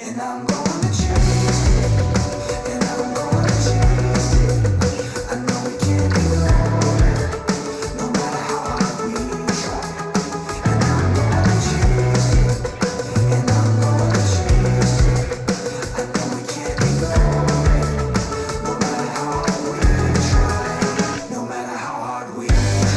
And I'm gonna chase it, and I'm gonna chase it. I know we can't ignore it, no matter how hard we try. And I'm gonna chase it, and I'm gonna chase it. I know we can't ignore it, no matter how hard we try, no matter how hard we try.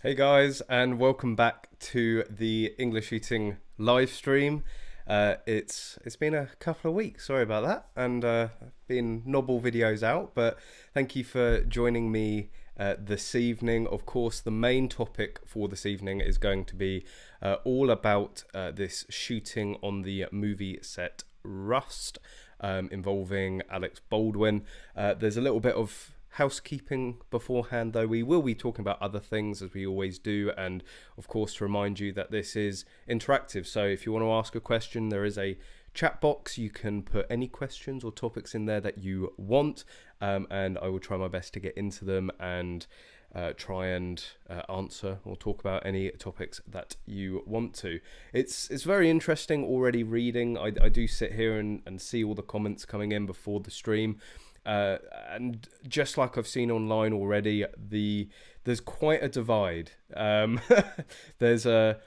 Hey guys, and welcome back to the English Shooting live stream. It's been a couple of weeks, sorry about that, and been novel videos out, but thank you for joining me this evening. Of course, the main topic for this evening is going to be all about this shooting on the movie set Rust, involving Alec Baldwin. There's a little bit of housekeeping beforehand, though. We will be talking about other things as we always do, and of course to remind you that this is interactive, so if you want to ask a question, there is a chat box. You can put any questions or topics in there that you want, and I will try my best to get into them and try and answer or talk about any topics that you want to. It's very interesting already reading. I do sit here and see all the comments coming in before the stream. And just like I've seen online already, there's quite a divide. There's an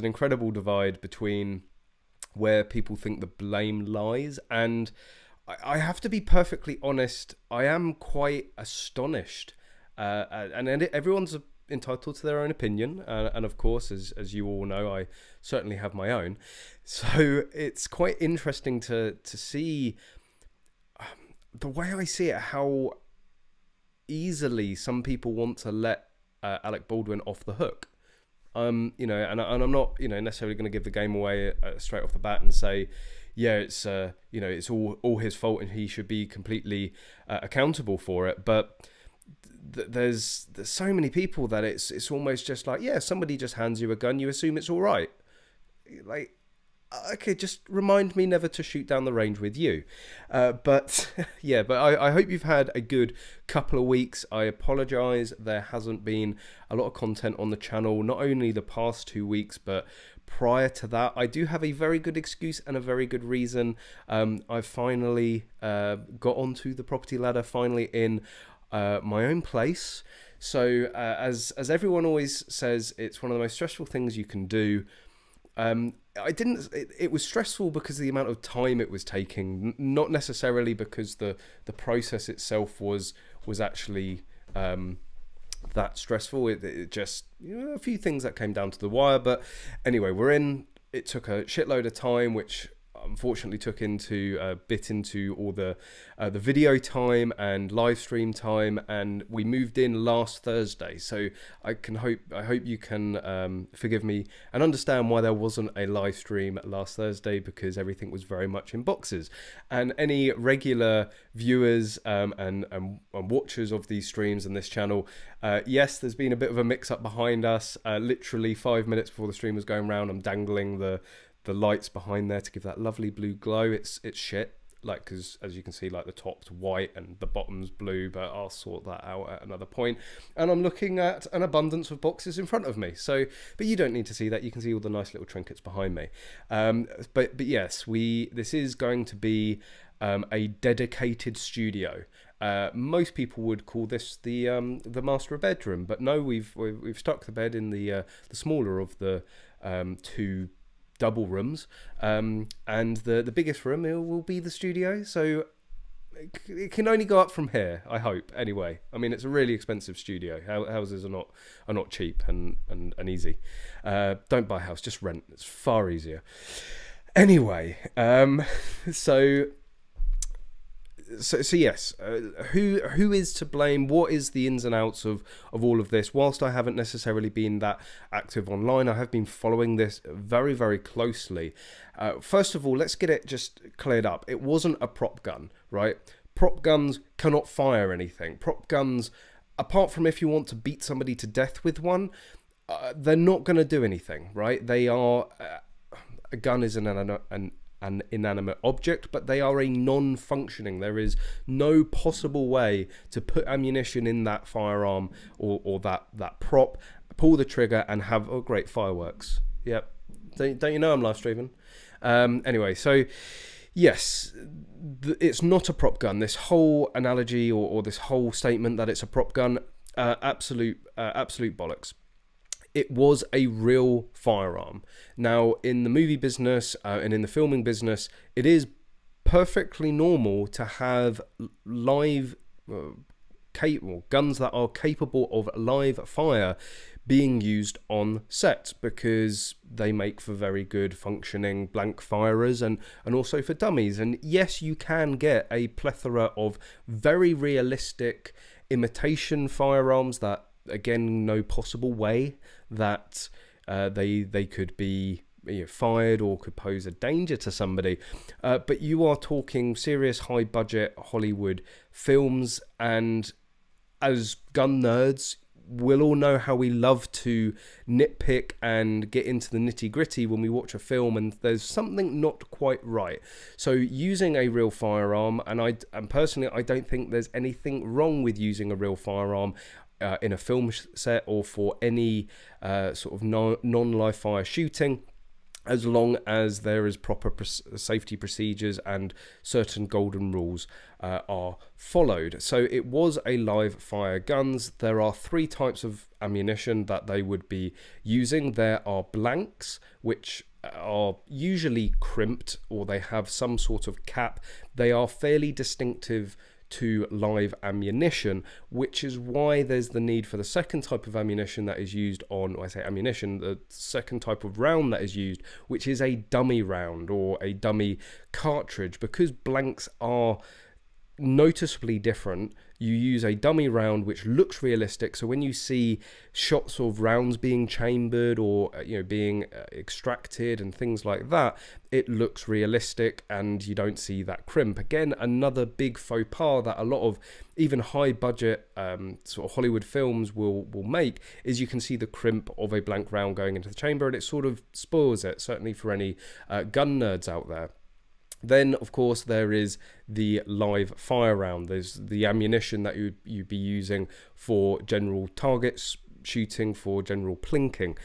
incredible divide between where people think the blame lies, and I have to be perfectly honest, I am quite astonished. And everyone's entitled to their own opinion, and of course, as you all know, I certainly have my own. So it's quite interesting to see the way I see it, how easily some people want to let Alec Baldwin off the hook. You know, and I'm not, you know, necessarily going to give the game away straight off the bat and say, yeah, it's you know, it's all his fault and he should be completely accountable for it. But there's so many people that it's almost just like, yeah, somebody just hands you a gun, you assume it's all right. Like, okay, just remind me never to shoot down the range with you. But yeah, but I hope you've had a good couple of weeks. I apologize, there hasn't been a lot of content on the channel, not only the past 2 weeks, but prior to that. I do have a very good excuse and a very good reason. I've finally got onto the property ladder, finally in my own place. So as everyone always says, it's one of the most stressful things you can do. It was stressful because of the amount of time it was taking, not necessarily because the process itself was actually that stressful. It just, you know, a few things that came down to the wire. But anyway, we're in. It took a shitload of time, which unfortunately took into bit into all the video time and live stream time, and we moved in last Thursday. So I hope you can forgive me and understand why there wasn't a live stream last Thursday, because everything was very much in boxes. And any regular viewers and watchers of these streams and this channel, yes, there's been a bit of a mix up behind us. Literally 5 minutes before the stream was going round, I'm dangling the lights behind there to give that lovely blue glow. It's shit, like, because as you can see, like, the top's white and the bottom's blue, but I'll sort that out at another point. And I'm looking at an abundance of boxes in front of me, so, but you don't need to see that. You can see all the nice little trinkets behind me. But yes, this is going to be a dedicated studio. Most people would call this the master bedroom, but no, we've stuck the bed in the smaller of the two double rooms, and the biggest room will be the studio. So it can only go up from here, I hope. Anyway, I mean, it's a really expensive studio. Houses are not cheap and easy. Don't buy a house, just rent. It's far easier. Anyway, so yes, who is to blame? What is the ins and outs of all of this? Whilst I haven't necessarily been that active online, I have been following this very, very closely. First of all, let's get it just cleared up. It wasn't a prop gun, right? Prop guns cannot fire anything. Prop guns, apart from if you want to beat somebody to death with one, they're not going to do anything, right? They are a gun is an inanimate object, but they are a non-functioning. There is no possible way to put ammunition in that firearm or that prop, pull the trigger and have great fireworks. Yep. Don't you know I'm live streaming? Anyway, so yes, it's not a prop gun. This whole analogy or this whole statement that it's a prop gun, absolute bollocks. It was a real firearm. Now, in the movie business and in the filming business, it is perfectly normal to have live guns that are capable of live fire being used on set, because they make for very good functioning blank firers and also for dummies. And yes, you can get a plethora of very realistic imitation firearms that, again, no possible way that they could be fired or could pose a danger to somebody, but you are talking serious high budget Hollywood films, and as gun nerds, we'll all know how we love to nitpick and get into the nitty gritty when we watch a film and there's something not quite right. So using a real firearm, and personally I don't think there's anything wrong with using a real firearm in a film set or for any sort of non-live fire shooting, as long as there is proper safety procedures and certain golden rules are followed. So it was a live fire guns. There are 3 types of ammunition that they would be using. There are blanks, which are usually crimped or they have some sort of cap. They are fairly distinctive to live ammunition, which is why there's the need for the second type of ammunition that is used on, when I say ammunition, the second type of round that is used, which is a dummy round or a dummy cartridge. Because blanks are noticeably different, you use a dummy round which looks realistic. So when you see shots of rounds being chambered or being extracted and things like that, it looks realistic and you don't see that crimp. Again, another big faux pas that a lot of even high budget sort of Hollywood films will make is you can see the crimp of a blank round going into the chamber, and it sort of spoils it, certainly for any gun nerds out there. Then, of course, there is the live fire round. There's the ammunition that you'd be using for general targets shooting, for general plinking.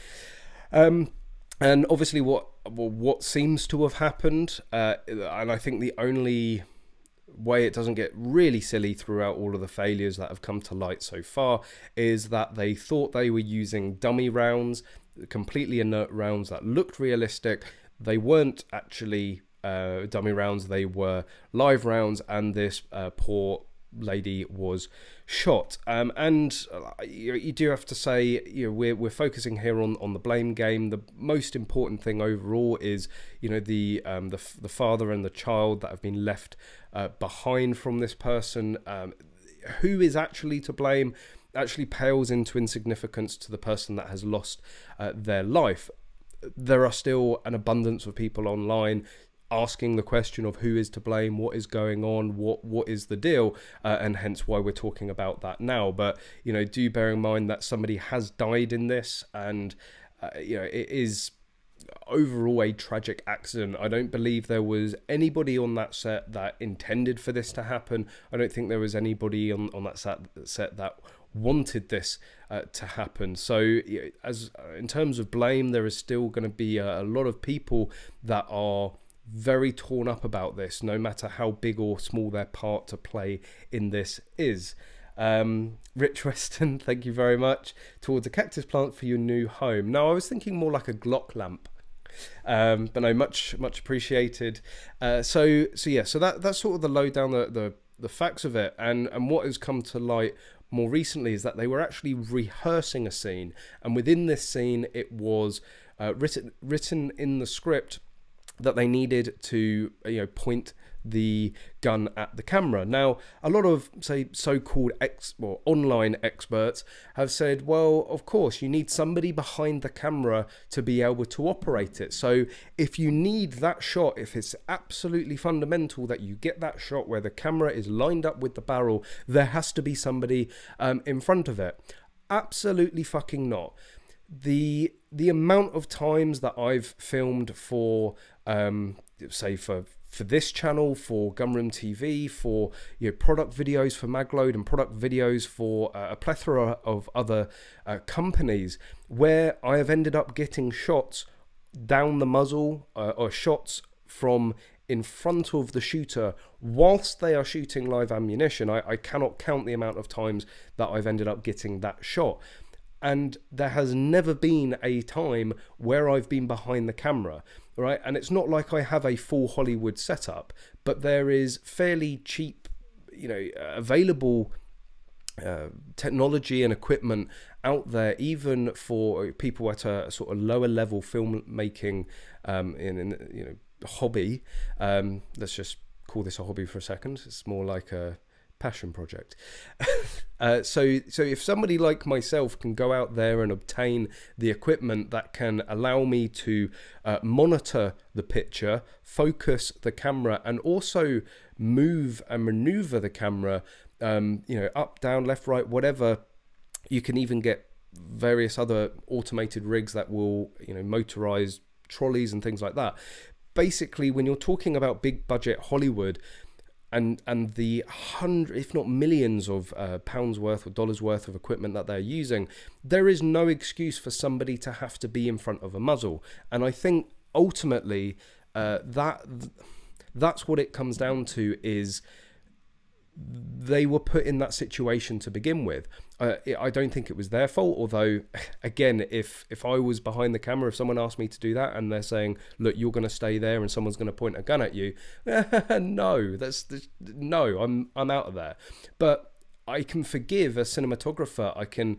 And obviously what seems to have happened, and I think the only way it doesn't get really silly throughout all of the failures that have come to light so far, is that they thought they were using dummy rounds, completely inert rounds that looked realistic. They weren't actually dummy rounds, they were live rounds, and this poor lady was shot. And you do have to say, we're focusing here on the blame game. The most important thing overall is the father and the child that have been left behind from this person. Who is actually to blame actually pales into insignificance to the person that has lost their life. There are still an abundance of people online asking the question of who is to blame, what is going on, what is the deal, and hence why we're talking about that now. But do bear in mind that somebody has died in this, and it is overall a tragic accident. I don't believe there was anybody on that set that intended for this to happen. I don't think there was anybody on that set that wanted this to happen. So as in terms of blame, there is still going to be a lot of people that are very torn up about this, no matter how big or small their part to play in this is. Rich Weston, thank you very much. Towards a cactus plant for your new home. Now, I was thinking more like a Glock lamp, but no, much appreciated. So that's sort of the lowdown, the facts of it, and what has come to light more recently is that they were actually rehearsing a scene, and within this scene, it was written in the script that they needed to point the gun at the camera. Now, a lot of so-called online experts have said, well, of course you need somebody behind the camera to be able to operate it. So if you need that shot, if it's absolutely fundamental that you get that shot where the camera is lined up with the barrel, there has to be somebody in front of it. Absolutely fucking not. The amount of times that I've filmed for for this channel, for Gunroom TV, for product videos for Magload, and product videos for a plethora of other companies, where I have ended up getting shots down the muzzle or shots from in front of the shooter whilst they are shooting live ammunition. I cannot count the amount of times that I've ended up getting that shot. And there has never been a time where I've been behind the camera, right? And it's not like I have a full Hollywood setup, but there is fairly cheap, available technology and equipment out there, even for people at a sort of lower level filmmaking in hobby. Let's just call this a hobby for a second. It's more like a passion project. So if somebody like myself can go out there and obtain the equipment that can allow me to monitor the picture, focus the camera, and also move and maneuver the camera, up, down, left, right, whatever. You can even get various other automated rigs that will, motorize trolleys and things like that. Basically, when you're talking about big budget Hollywood, and the hundred, if not millions of pounds worth or dollars worth of equipment that they're using, there is no excuse for somebody to have to be in front of a muzzle. And I think ultimately that's what it comes down to, is they were put in that situation to begin with. I don't think it was their fault, although, again, if I was behind the camera, if someone asked me to do that and they're saying, look, you're going to stay there and someone's going to point a gun at you, no, I'm out of there. But I can forgive a cinematographer, I can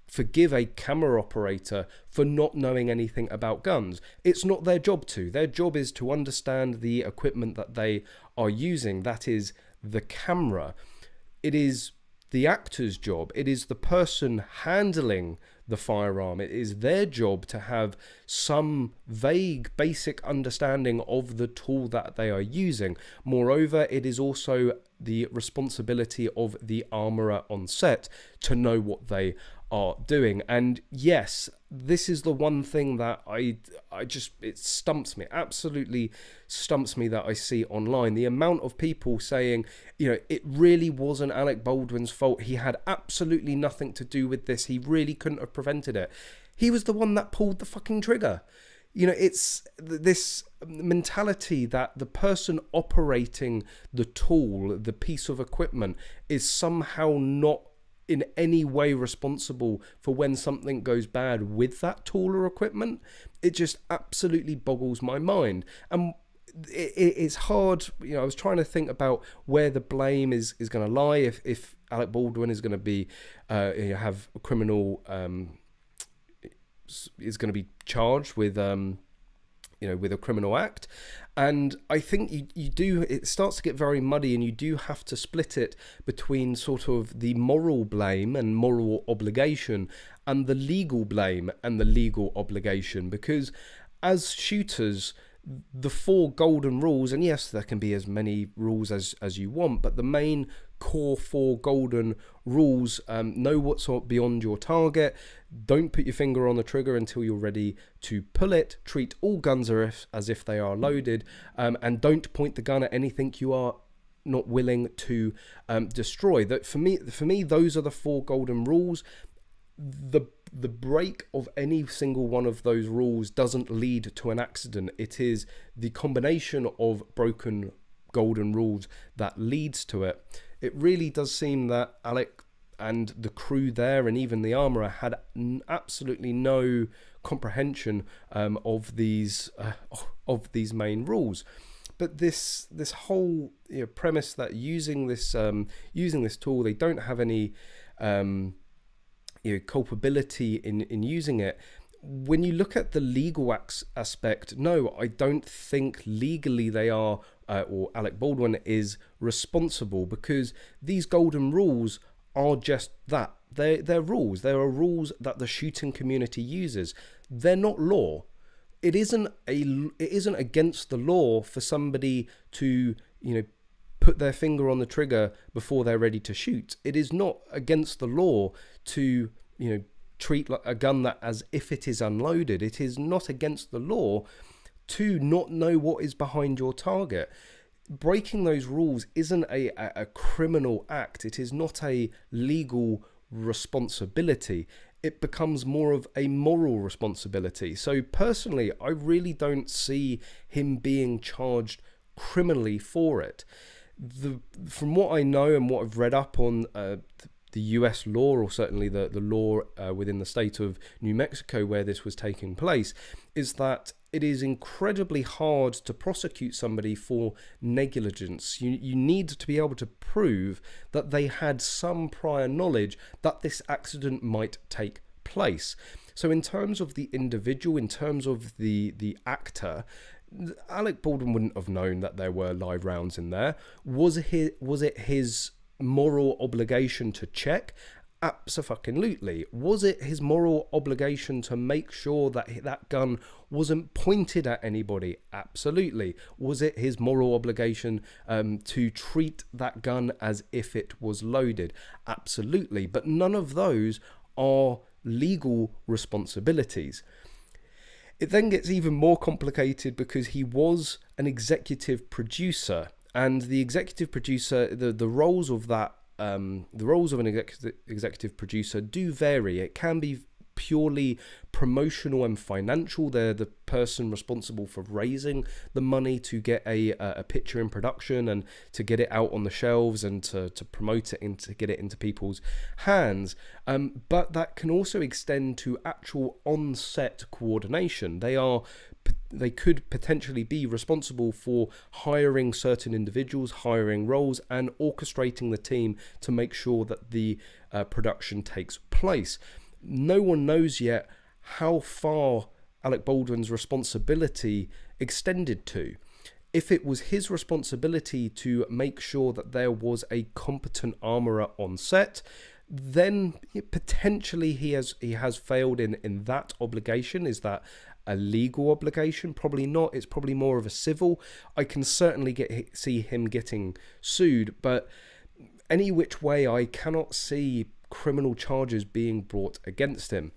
forgive a camera operator for not knowing anything about guns. It's not their job to. Their job is to understand the equipment that they are using, that is the camera. It is the actor's job. It is the person handling the firearm. It is their job to have some vague, basic understanding of the tool that they are using. Moreover, it is also the responsibility of the armorer on set to know what they are doing. And yes, this is the one thing that I just, it stumps me, absolutely stumps me, that I see online. The amount of people saying, you know, it really wasn't Alec Baldwin's fault. He had absolutely nothing to do with this. He really couldn't have prevented it. He was the one that pulled the fucking trigger. You know, it's this mentality that the person operating the tool, the piece of equipment, is somehow not in any way responsible for when something goes bad with that tool or equipment. It just absolutely boggles my mind. And it's hard, you know, I was trying to think about where the blame is going to lie, if Alec Baldwin is going to be, have a criminal, is going to be charged with, with a criminal act. And I think you do, it starts to get very muddy, and you do have to split it between sort of the moral blame and moral obligation and the legal blame and the legal obligation. Because as shooters, the 4 golden rules, and yes, there can be as many rules as you want, but the main core 4 golden rules: know what's beyond your target, don't put your finger on the trigger until you're ready to pull it, treat all guns as if they are loaded, and don't point the gun at anything you are not willing to destroy. That for me, those are the 4 golden rules. The break of any single one of those rules doesn't lead to an accident. It is the combination of broken golden rules that leads to it. It really does seem that Alec and the crew there, and even the armorer, had absolutely no comprehension of these main rules. But this whole premise that using this tool, they don't have any culpability in using it. When you look at the legal aspect, no, I don't think legally they are, or Alec Baldwin is responsible, because these golden rules are just that. They're rules. There are rules that the shooting community uses. They're not law. It isn't against the law for somebody to, put their finger on the trigger before they're ready to shoot. It is not against the law to, treat a gun that as if it is unloaded. It is not against the law to not know what is behind your target. Breaking those rules isn't a criminal act. It is not a legal responsibility. It becomes more of a moral responsibility. So personally, I really don't see him being charged criminally for it. From what I know and what I've read up on the US law, or certainly the law within the state of New Mexico where this was taking place, is that it is incredibly hard to prosecute somebody for negligence. You need to be able to prove that they had some prior knowledge that this accident might take place. So in terms of the individual, in terms of the actor, Alec Baldwin wouldn't have known that there were live rounds in there. Was it his moral obligation to check? Abso-fucking-lutely. Was it his moral obligation to make sure that that gun wasn't pointed at anybody? Absolutely. Was it his moral obligation to treat that gun as if it was loaded? Absolutely. But none of those are legal responsibilities. It then gets even more complicated because he was an executive producer, and the executive producer, the roles of that, the roles of an executive producer do vary. It can be purely promotional and financial. They're the person responsible for raising the money to get a picture in production and to get it out on the shelves and to promote it and to get it into people's hands. But that can also extend to actual on-set coordination. They could potentially be responsible for hiring certain individuals, hiring roles, and orchestrating the team to make sure that the production takes place. No one knows yet how far Alec Baldwin's responsibility extended to. If it was his responsibility to make sure that there was a competent armourer on set, then potentially he has failed in that obligation. Is that a legal obligation? Probably not. It's probably more of a civil. I can certainly see him getting sued, but any which way, I cannot see criminal charges being brought against him.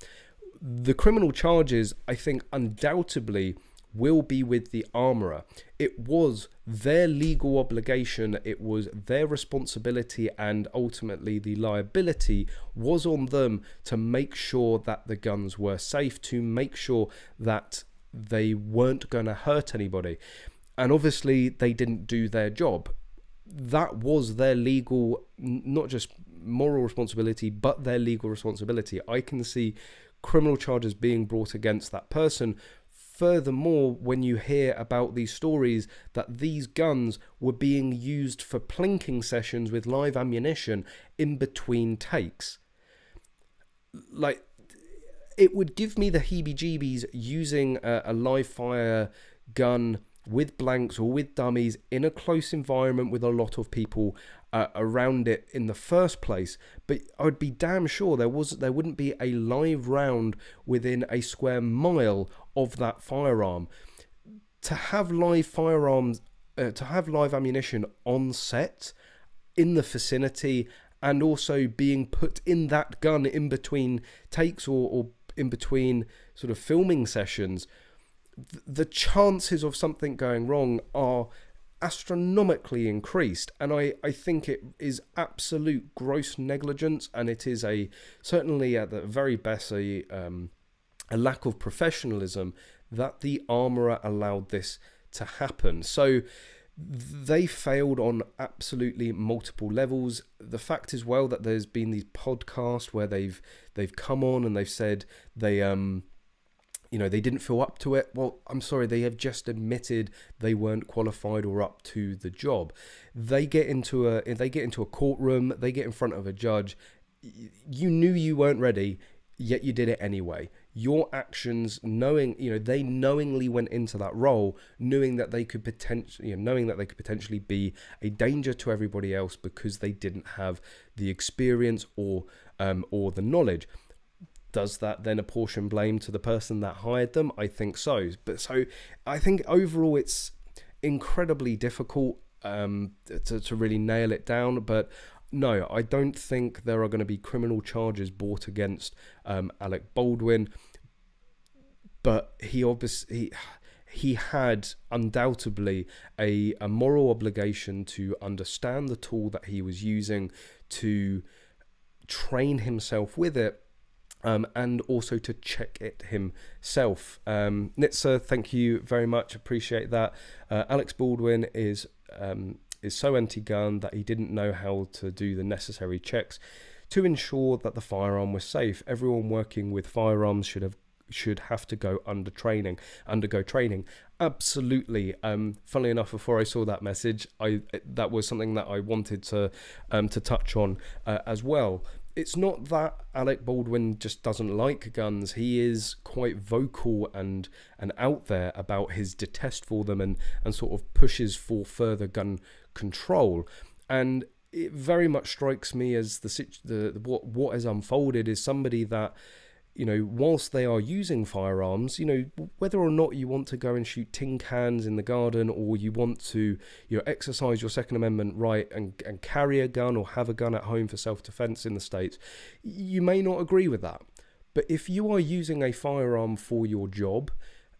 The criminal charges, I think, undoubtedly will be with the armourer. It was their legal obligation, it was their responsibility, and ultimately the liability was on them to make sure that the guns were safe, to make sure that they weren't going to hurt anybody. And obviously they didn't do their job. That was their legal, not just moral responsibility, but their legal responsibility. I can see criminal charges being brought against that person. Furthermore, when you hear about these stories that these guns were being used for plinking sessions with live ammunition in between takes, like, it would give me the heebie-jeebies using a live fire gun with blanks or with dummies in a close environment with a lot of people around it in the first place. But I'd be damn sure there wouldn't be a live round within a square mile of that firearm. To have live firearms, to have live ammunition on set, in the vicinity, and also being put in that gun in between takes or in between sort of filming sessions, the chances of something going wrong are astronomically increased. And I think it is absolute gross negligence, and it is certainly at the very best a lack of professionalism that the armourer allowed this to happen. So they failed on absolutely multiple levels. The fact is, well, that there's been these podcasts where they've come on and they've said they didn't feel up to it. Well, I'm sorry, they have just admitted they weren't qualified or up to the job. They get into a courtroom, they get in front of a judge. You knew you weren't ready, yet you did it anyway. Your actions, they knowingly went into that role, knowing that they could potentially be a danger to everybody else because they didn't have the experience or the knowledge. Does that then apportion blame to the person that hired them? I think so. But so I think overall it's incredibly difficult to really nail it down. But no, I don't think there are going to be criminal charges brought against Alec Baldwin. But he had undoubtedly a moral obligation to understand the tool that he was using, to train himself with it, and also to check it himself. Nitsa, thank you very much. Appreciate that. Alex Baldwin is so anti-gun that he didn't know how to do the necessary checks to ensure that the firearm was safe. Everyone working with firearms should have to undergo training. Absolutely. Funnily enough, before I saw that message, that was something that I wanted to touch on as well. It's not that Alec Baldwin just doesn't like guns. He is quite vocal and out there about his detest for them and sort of pushes for further gun control. And it very much strikes me as what has unfolded is somebody that, whilst they are using firearms, whether or not you want to go and shoot tin cans in the garden, or you want to, exercise your Second Amendment right and carry a gun or have a gun at home for self-defense in the States, you may not agree with that. But if you are using a firearm for your job,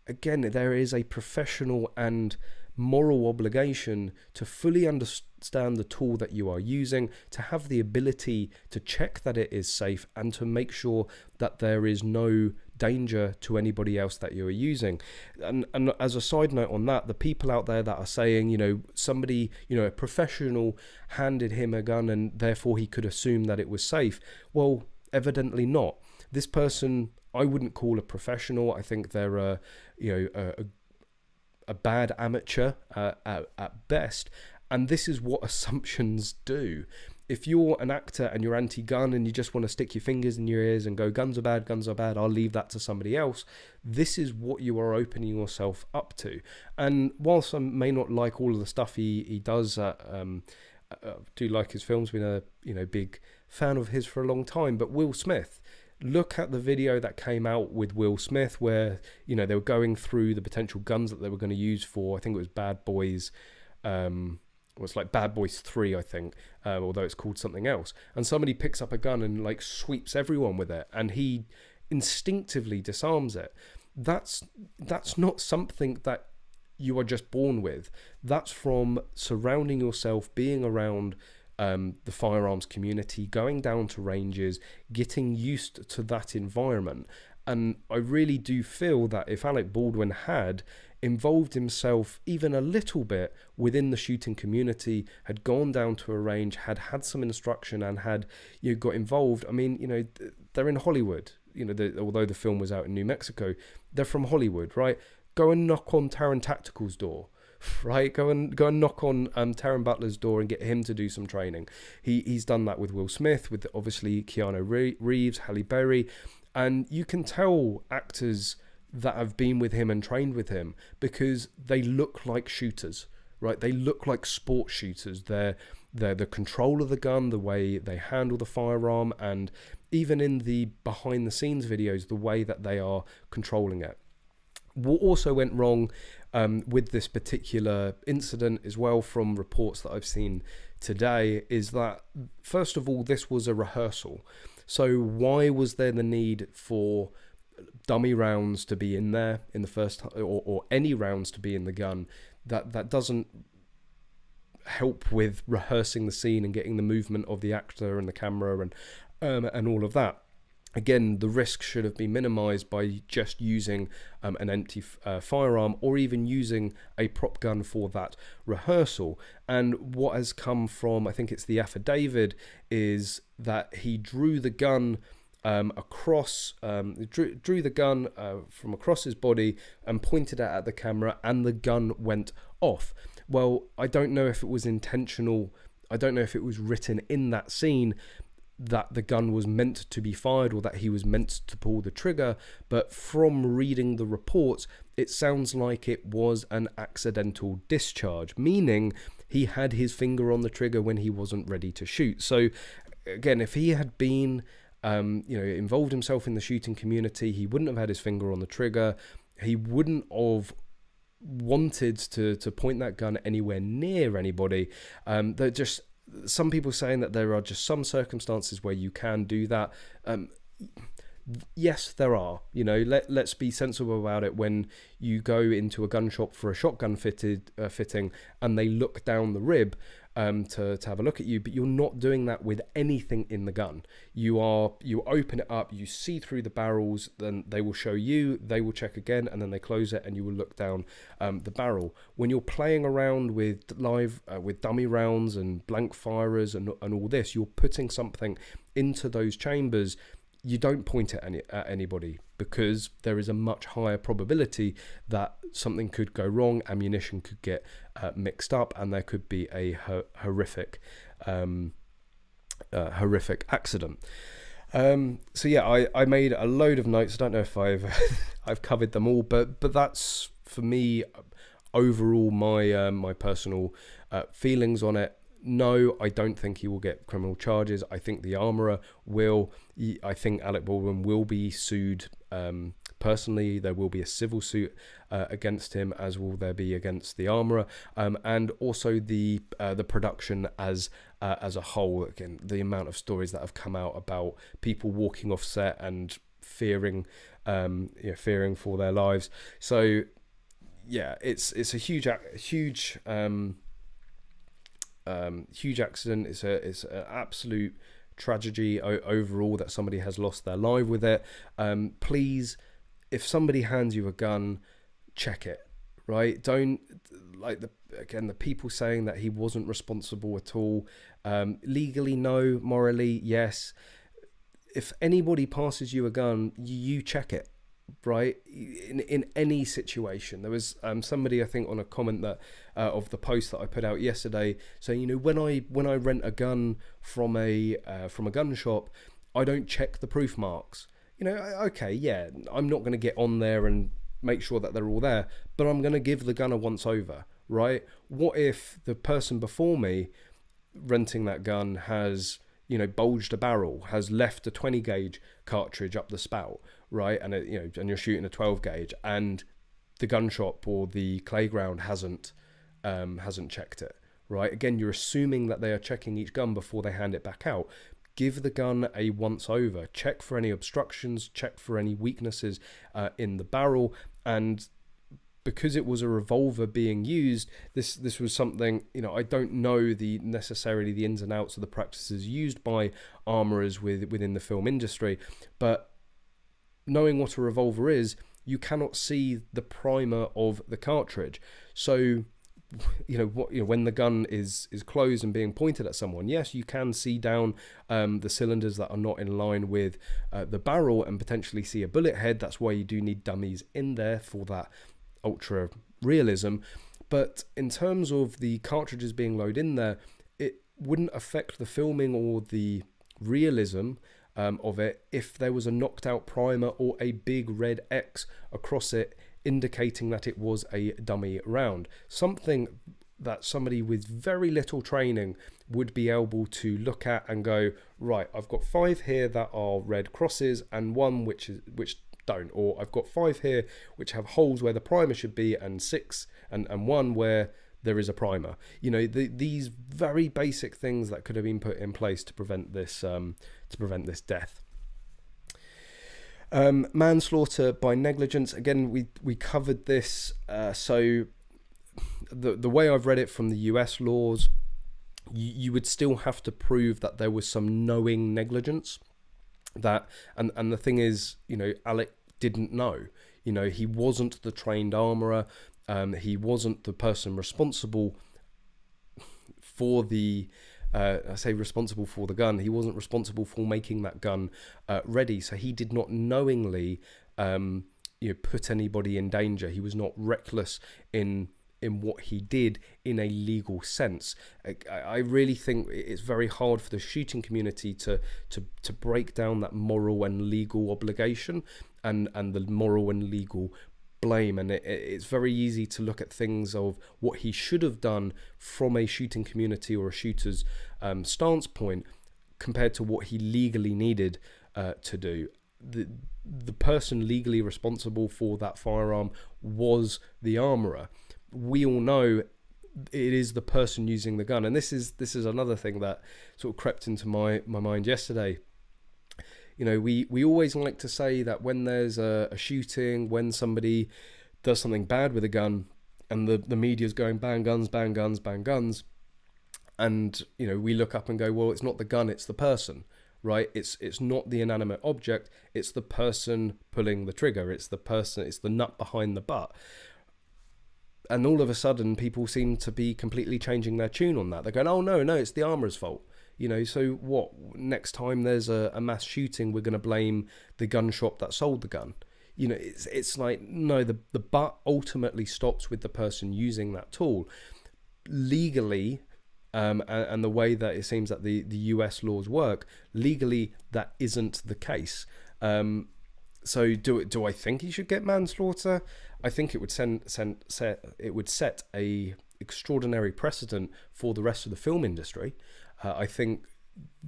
again, there is a professional and moral obligation to fully understand the tool that you are using, to have the ability to check that it is safe, and to make sure that there is no danger to anybody else that you're using. And as a side note on that, the people out there that are saying, somebody, a professional handed him a gun and therefore he could assume that it was safe. Well, evidently not. This person, I wouldn't call a professional. I think they're a bad amateur at best. And this is what assumptions do. If you're an actor and you're anti-gun and you just want to stick your fingers in your ears and go, guns are bad, I'll leave that to somebody else, this is what you are opening yourself up to. And whilst I may not like all of the stuff he does, do like his films, been a big fan of his for a long time. But Will Smith, look at the video that came out with Will Smith where, they were going through the potential guns that they were going to use for, I think it was Bad Boys, it's like Bad Boys 3, I think, although it's called something else. And somebody picks up a gun and like sweeps everyone with it, and he instinctively disarms it. That's not something that you are just born with. That's from surrounding yourself, being around the firearms community, going down to ranges, getting used to that environment. And I really do feel that if Alec Baldwin had involved himself even a little bit within the shooting community, had gone down to a range, had some instruction, and had got involved. I mean, they're in Hollywood. Although the film was out in New Mexico, they're from Hollywood, right? Go and knock on Taron Tactical's door, right? Go and knock on Taron Butler's door and get him to do some training. He's done that with Will Smith, with obviously Keanu Reeves, Halle Berry, and you can tell actors that have been with him and trained with him because they look like shooters, right? They look like sport shooters. They're the control of the gun, the way they handle the firearm, and even in the behind the scenes videos, the way that they are controlling it. What also went wrong with this particular incident as well, from reports that I've seen today, is that first of all, this was a rehearsal. So why was there the need for dummy rounds to be in there in the first, or any rounds to be in the gun? That doesn't help with rehearsing the scene and getting the movement of the actor and the camera and all of that. Again, the risk should have been minimized by just using an empty firearm, or even using a prop gun for that rehearsal. And what has come from, I think it's the affidavit, is that he drew the gun drew the gun from across his body and pointed it at the camera, and the gun went off. Well, I don't know if it was intentional. I don't know if it was written in that scene that the gun was meant to be fired, or that he was meant to pull the trigger, but from reading the reports, it sounds like it was an accidental discharge, meaning he had his finger on the trigger when he wasn't ready to shoot. So again, if he had been involved himself in the shooting community, he wouldn't have had his finger on the trigger. He wouldn't have wanted to point that gun anywhere near anybody. They're just some people saying that there are just some circumstances where you can do that. Yes, there are. Let's be sensible about it. When you go into a gun shop for a shotgun fitting, and they look down the rib to have a look at you, but you're not doing that with anything in the gun. You open it up, you see through the barrels, then they will show you, they will check again, and then they close it, and you will look down the barrel. When you're playing around with with dummy rounds and blank firers and all this, you're putting something into those chambers. You don't point it at anybody, because there is a much higher probability that something could go wrong, ammunition could get mixed up, and there could be a horrific accident. So yeah, I made a load of notes. I don't know if I've covered them all, but that's for me overall my personal feelings on it. No, I don't think he will get criminal charges. I think the armourer will. I think Alec Baldwin will be sued personally. There will be a civil suit against him, as will there be against the armourer, and also the production as a whole. Again, the amount of stories that have come out about people walking off set and fearing for their lives. So yeah, it's a huge huge accident. It's an absolute tragedy overall that somebody has lost their life with it. Please, if somebody hands you a gun, check it, right? Don't, like, the people saying that he wasn't responsible at all. Legally, no. Morally, yes. If anybody passes you a gun, you check it, right? In any situation. There was somebody, I think, on a comment that of the post that I put out yesterday, saying, you know, when I rent a gun from a gun shop, I don't check the proof marks. You know, okay, yeah, I'm not going to get on there and make sure that they're all there, but I'm going to give the gun a once over, right? What if the person before me renting that gun has, you know, bulged a barrel, has left a 20 gauge cartridge up the spout, right? And you know, and you're shooting a 12 gauge, and the gun shop or the playground hasn't checked it, right? Again, you're assuming that they are checking each gun before they hand it back out. Give the gun a once over, check for any obstructions, check for any weaknesses in the barrel. And because it was a revolver being used, this was something, you know, I don't know necessarily the ins and outs of the practices used by armourers within the film industry, but knowing what a revolver is, you cannot see the primer of the cartridge. So, you know, when the gun is closed and being pointed at someone, yes, you can see down the cylinders that are not in line with the barrel and potentially see a bullet head. That's why you do need dummies in there for that ultra realism. But in terms of the cartridges being loaded in there, it wouldn't affect the filming or the realism of it if there was a knocked out primer or a big red X across it, indicating that it was a dummy round. Something that somebody with very little training would be able to look at and go, right, I've got 5 here that are red crosses and 1 which don't, or I've got 5 here which have holes where the primer should be, and 6 and 1 where there is a primer. You know, these very basic things that could have been put in place to prevent this death. Manslaughter by negligence. Again, we covered this. So the way I've read it from the US laws, you would still have to prove that there was some knowing negligence. That and the thing is, you know, Alec didn't know. You know, he wasn't the trained armourer. He wasn't the person responsible for the. I say responsible for the gun. He wasn't responsible for making that gun ready, so he did not knowingly, put anybody in danger. He was not reckless in what he did in a legal sense. I really think it's very hard for the shooting community to break down that moral and legal obligation and the moral and legal blame, and it's very easy to look at things of what he should have done from a shooting community or a shooter's stance point compared to what he legally needed to do. The person legally responsible for that firearm was the armourer. We all know it is the person using the gun, and this is another thing that sort of crept into my mind yesterday. You know, we always like to say that when there's a shooting, when somebody does something bad with a gun, and the media's going bang guns, bang guns, bang guns, and you know, we look up and go, well, it's not the gun, it's the person, right? It's not the inanimate object, it's the person pulling the trigger, it's the person, it's the nut behind the butt. And all of a sudden, people seem to be completely changing their tune on that. They're going, oh no, it's the armourer's fault. You know, so what? Next time there's a mass shooting, we're going to blame the gun shop that sold the gun. You know, it's like, no, the butt ultimately stops with the person using that tool. Legally, and the way that it seems that the US laws work, legally that isn't the case. So do I think he should get manslaughter? I think it would set a extraordinary precedent for the rest of the film industry. I think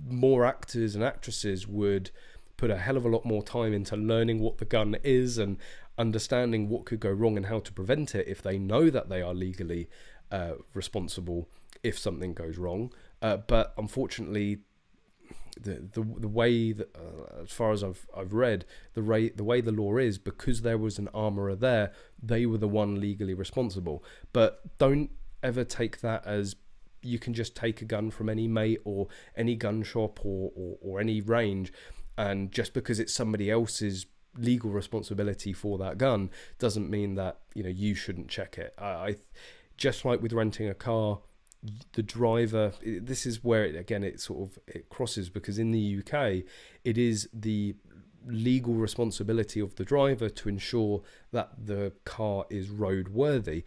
more actors and actresses would put a hell of a lot more time into learning what the gun is and understanding what could go wrong and how to prevent it if they know that they are legally responsible if something goes wrong. But unfortunately, the way that, as far as I've read, the way the law is, because there was an armourer there, they were the one legally responsible. But don't ever take that as you can just take a gun from any mate or any gun shop or any range, and just because it's somebody else's legal responsibility for that gun doesn't mean that, you know, you shouldn't check it. I just like with renting a car, the driver, this is where it crosses, because in the UK it is the legal responsibility of the driver to ensure that the car is roadworthy.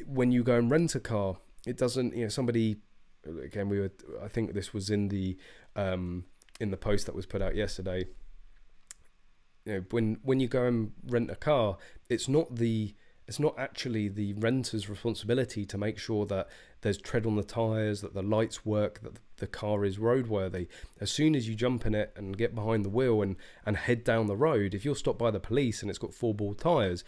When you go and rent a car, it doesn't, you know, somebody, again, I think this was in the post that was put out yesterday, you know, when you go and rent a car, it's not actually the renter's responsibility to make sure that there's tread on the tyres, that the lights work, that the car is roadworthy. As soon as you jump in it and get behind the wheel and head down the road, if you're stopped by the police and it's got 4-ball tyres,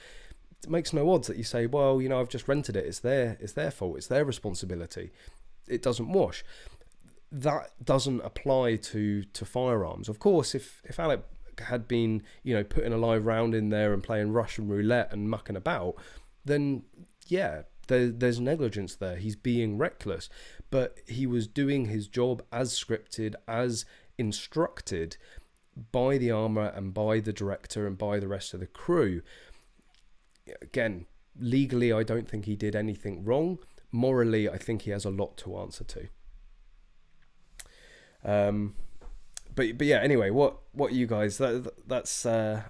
it makes no odds that you say, well, you know, I've just rented it, it's their fault, it's their responsibility. It doesn't wash. That doesn't apply to firearms. Of course, if Alec had been, you know, putting a live round in there and playing Russian roulette and mucking about, then yeah, there's negligence there. He's being reckless, but he was doing his job as scripted, as instructed by the armourer and by the director and by the rest of the crew. Again, legally, I don't think he did anything wrong. Morally, I think he has a lot to answer to. But yeah, anyway, what you guys, that's I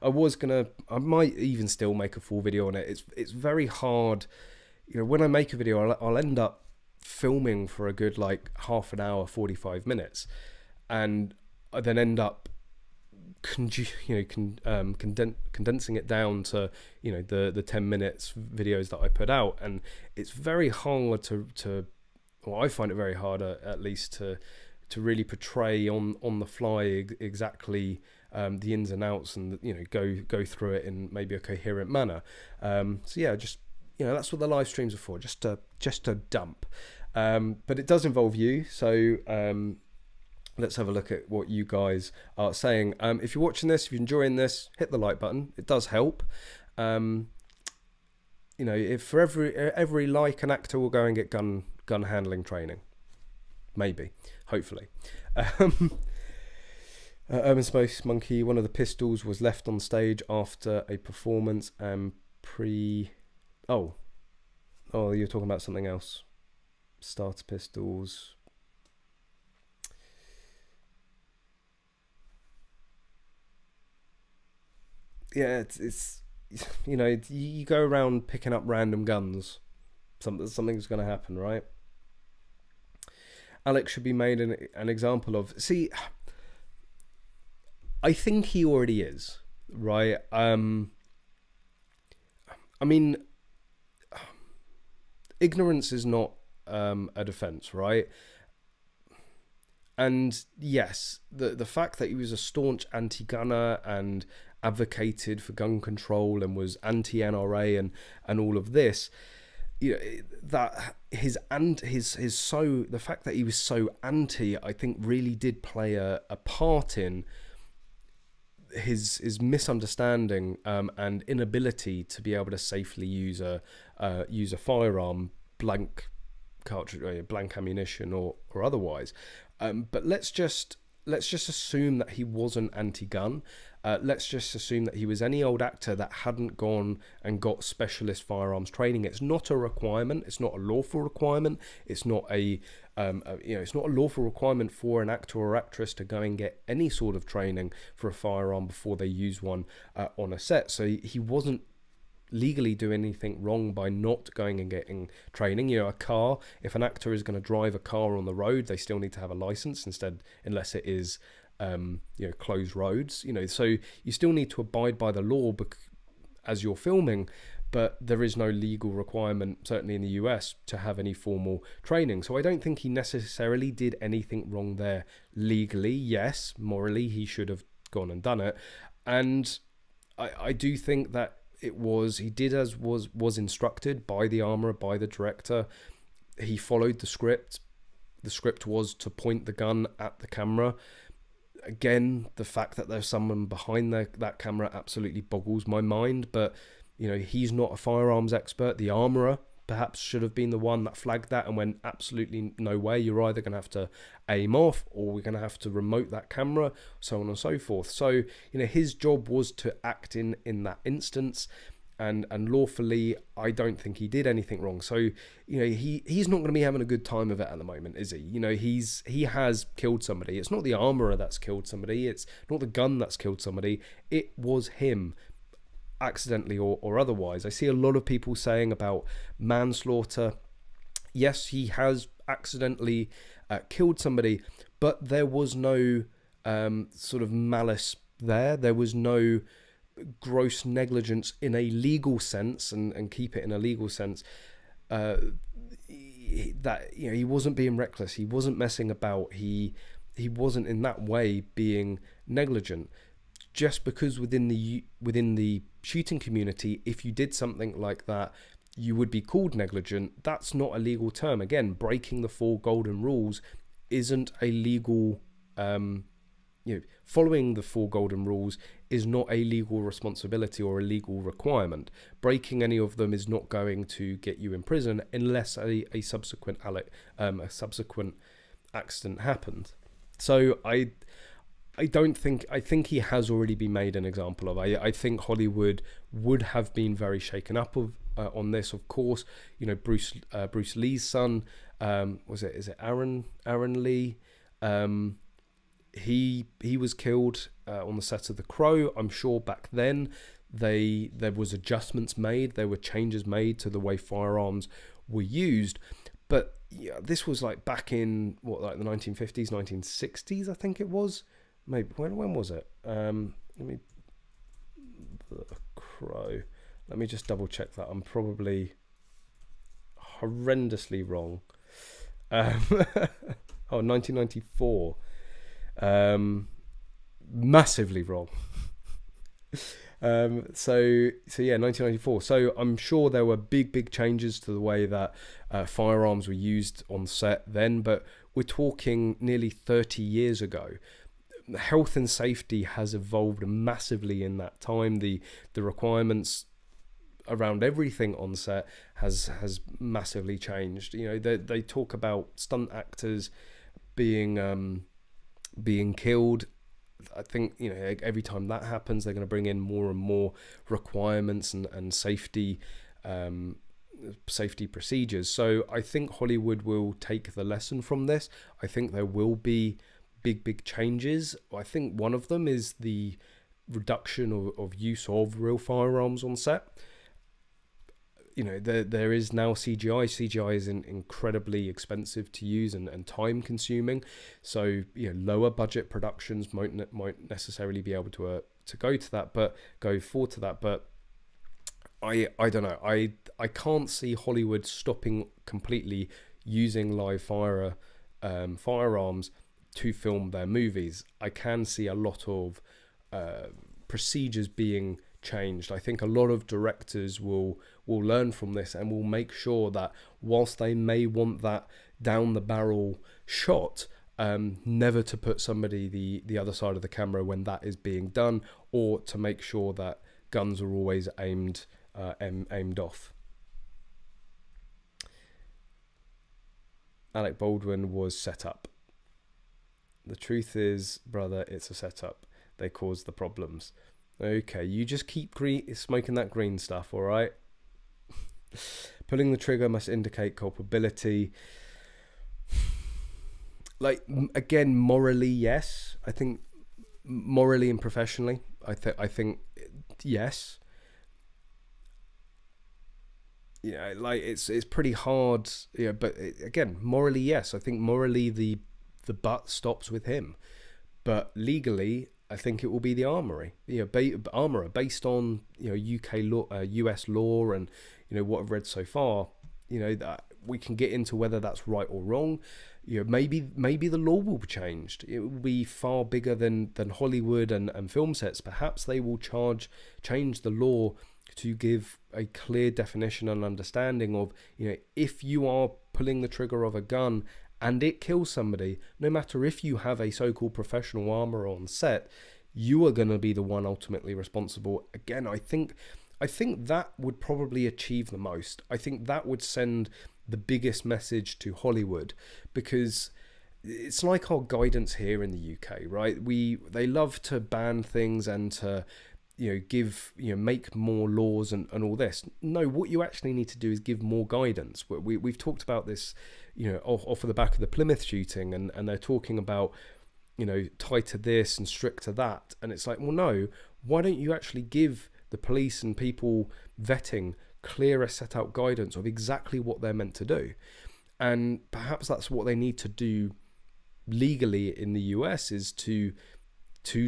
might even still make a full video on it. It's very hard, you know, when I make a video, I'll end up filming for a good like half an hour, 45 minutes, and I then end up condensing it down to, you know, the 10 minutes videos that I put out, and it's very hard to well, I find it very hard at least to really portray on the fly exactly the ins and outs, and, you know, go through it in maybe a coherent manner. So yeah, just, you know, that's what the live streams are for, just to dump. But it does involve you, so let's have a look at what you guys are saying. If you're watching this, if you're enjoying this, hit the like button. It does help. You know, if for every like, an actor will go and get gun handling training. Maybe, hopefully. Urban Space Monkey, one of the pistols was left on stage after a performance and oh, you're talking about something else. Starter pistols. Yeah, it's you know, you go around picking up random guns, something's going to happen, right? Alex should be made an example of. See, I think he already is, right? I mean, ignorance is not a defense, right? And yes, the fact that he was a staunch anti-gunner and advocated for gun control and was anti-NRA and all of this, you know, that the fact that he was so anti, I think, really did play a part in his misunderstanding and inability to be able to safely use a firearm, blank cartridge, blank ammunition, or otherwise. But let's just assume that he wasn't anti-gun. Let's just assume that he was any old actor that hadn't gone and got specialist firearms training. It's not a requirement. It's not a lawful requirement. It's not it's not a lawful requirement for an actor or actress to go and get any sort of training for a firearm before they use one on a set. So he wasn't legally doing anything wrong by not going and getting training. You know, a car, if an actor is going to drive a car on the road, they still need to have a license unless it is closed roads, you know, so you still need to abide by the law as you're filming, but there is no legal requirement, certainly in the US, to have any formal training. So I don't think he necessarily did anything wrong there legally. Yes, morally he should have gone and done it, and I do think that he did as was instructed by the armourer, by the director. He followed the script the script was to point the gun at the camera. Again, the fact that there's someone behind that camera absolutely boggles my mind, but you know, he's not a firearms expert. The armourer perhaps should have been the one that flagged that and went, absolutely no way, you're either going to have to aim off or we're going to have to remote that camera, so on and so forth. So, you know, his job was to act in that instance, and lawfully, I don't think he did anything wrong. So, you know, he's not going to be having a good time of it at the moment, is he? You know, he has killed somebody. It's not the armourer that's killed somebody. It's not the gun that's killed somebody. It was him, accidentally or otherwise. I see a lot of people saying about manslaughter. Yes, he has accidentally killed somebody, but there was no sort of malice there. There was no gross negligence in a legal sense, and keep it in a legal sense. That, you know, he wasn't being reckless. He wasn't messing about. He wasn't in that way being negligent. Just because within the shooting community, if you did something like that, you would be called negligent. That's not a legal term. Again, breaking the 4 golden rules isn't a legal. Following the 4 golden rules is not a legal responsibility or a legal requirement. Breaking any of them is not going to get you in prison unless a subsequent accident happened. So I think he has already been made an example of. I think Hollywood would have been very shaken up on this. Of course, you know, Bruce Lee's son, is it Aaron Lee? He was killed on the set of The Crow. I'm sure back then there was adjustments made, there were changes made to the way firearms were used. But yeah, this was like back in the 1950s, 1960s, I think it was. Maybe when was it? The Crow. Let me just double check that. I'm probably horrendously wrong. 1994. Massively wrong. So yeah, 1994. So I'm sure there were big changes to the way that firearms were used on set then, but we're talking nearly 30 years ago. Health and safety has evolved massively in that time. The requirements around everything on set has massively changed. You know, they talk about stunt actors being killed. I think, you know, every time that happens, they're going to bring in more and more requirements and safety procedures. So I think Hollywood will take the lesson from this. I think there will be big changes. I think one of them is the reduction of use of real firearms on set. You know, there is now CGI. CGI is incredibly expensive to use and time consuming. So, you know, lower budget productions might necessarily be able to go forward to that. But I don't know. I can't see Hollywood stopping completely using live firearms to film their movies. I can see a lot of procedures being changed. I think a lot of directors will learn from this and will make sure that whilst they may want that down the barrel shot, never to put somebody the other side of the camera when that is being done, or to make sure that guns are always aimed off. Alec Baldwin was set up. The truth is, brother, it's a setup. They caused the problems. Okay, you just keep smoking that green stuff, all right? Pulling the trigger must indicate culpability. Like, again, morally, yes. I think morally and professionally, I think yes. Yeah, like it's pretty hard. Yeah, but again, morally, yes. I think morally the butt stops with him, but legally, I think it will be the armorer based on, you know, UK law, US law, and, you know, what I've read so far. You know, that we can get into whether that's right or wrong. You know, maybe the law will be changed. It will be far bigger than Hollywood and film sets. Perhaps they will change the law to give a clear definition and understanding of, you know, if you are pulling the trigger of a gun and it kills somebody, no matter if you have a so-called professional armorer on set, you are going to be the one ultimately responsible. Again, I think that would probably achieve the most. I think that would send the biggest message to Hollywood, because it's like our guidance here in the UK, right? They love to ban things and to make more laws and all this. No, what you actually need to do is give more guidance. We've talked about this, off of the back of the Plymouth shooting, and they're talking about, tighter this and stricter that. And it's like, well, no, why don't you actually give the police and people vetting clearer set out guidance of exactly what they're meant to do? And perhaps that's what they need to do legally in the US, is to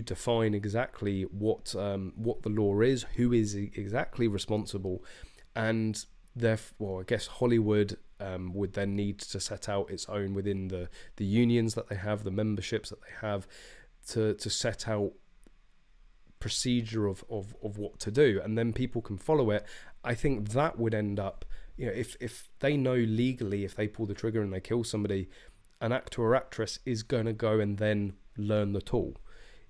define exactly what the law is, who is exactly responsible, and therefore, I guess Hollywood would then need to set out its own within the unions that they have, the memberships that they have, to set out procedure of what to do, and then people can follow it. I think that would end up, if they know legally, if they pull the trigger and they kill somebody, an actor or actress is going to go and then learn the tool.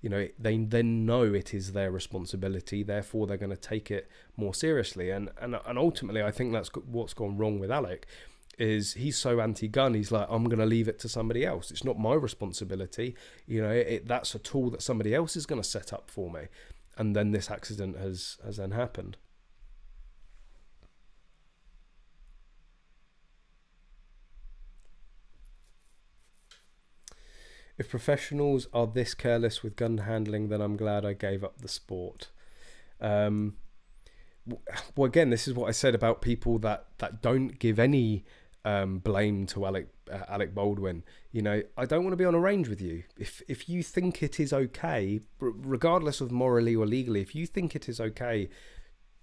They then know it is their responsibility, therefore they're going to take it more seriously. And ultimately, I think that's what's gone wrong with Alec, is he's so anti-gun, he's like, I'm going to leave it to somebody else. It's not my responsibility. That's a tool that somebody else is going to set up for me. And then this accident has then happened. If professionals are this careless with gun handling, then I'm glad I gave up the sport. Well, again, this is what I said about people that don't give any blame to Alec Baldwin. I don't want to be on a range with you. If you think it is okay, regardless of morally or legally, if you think it is okay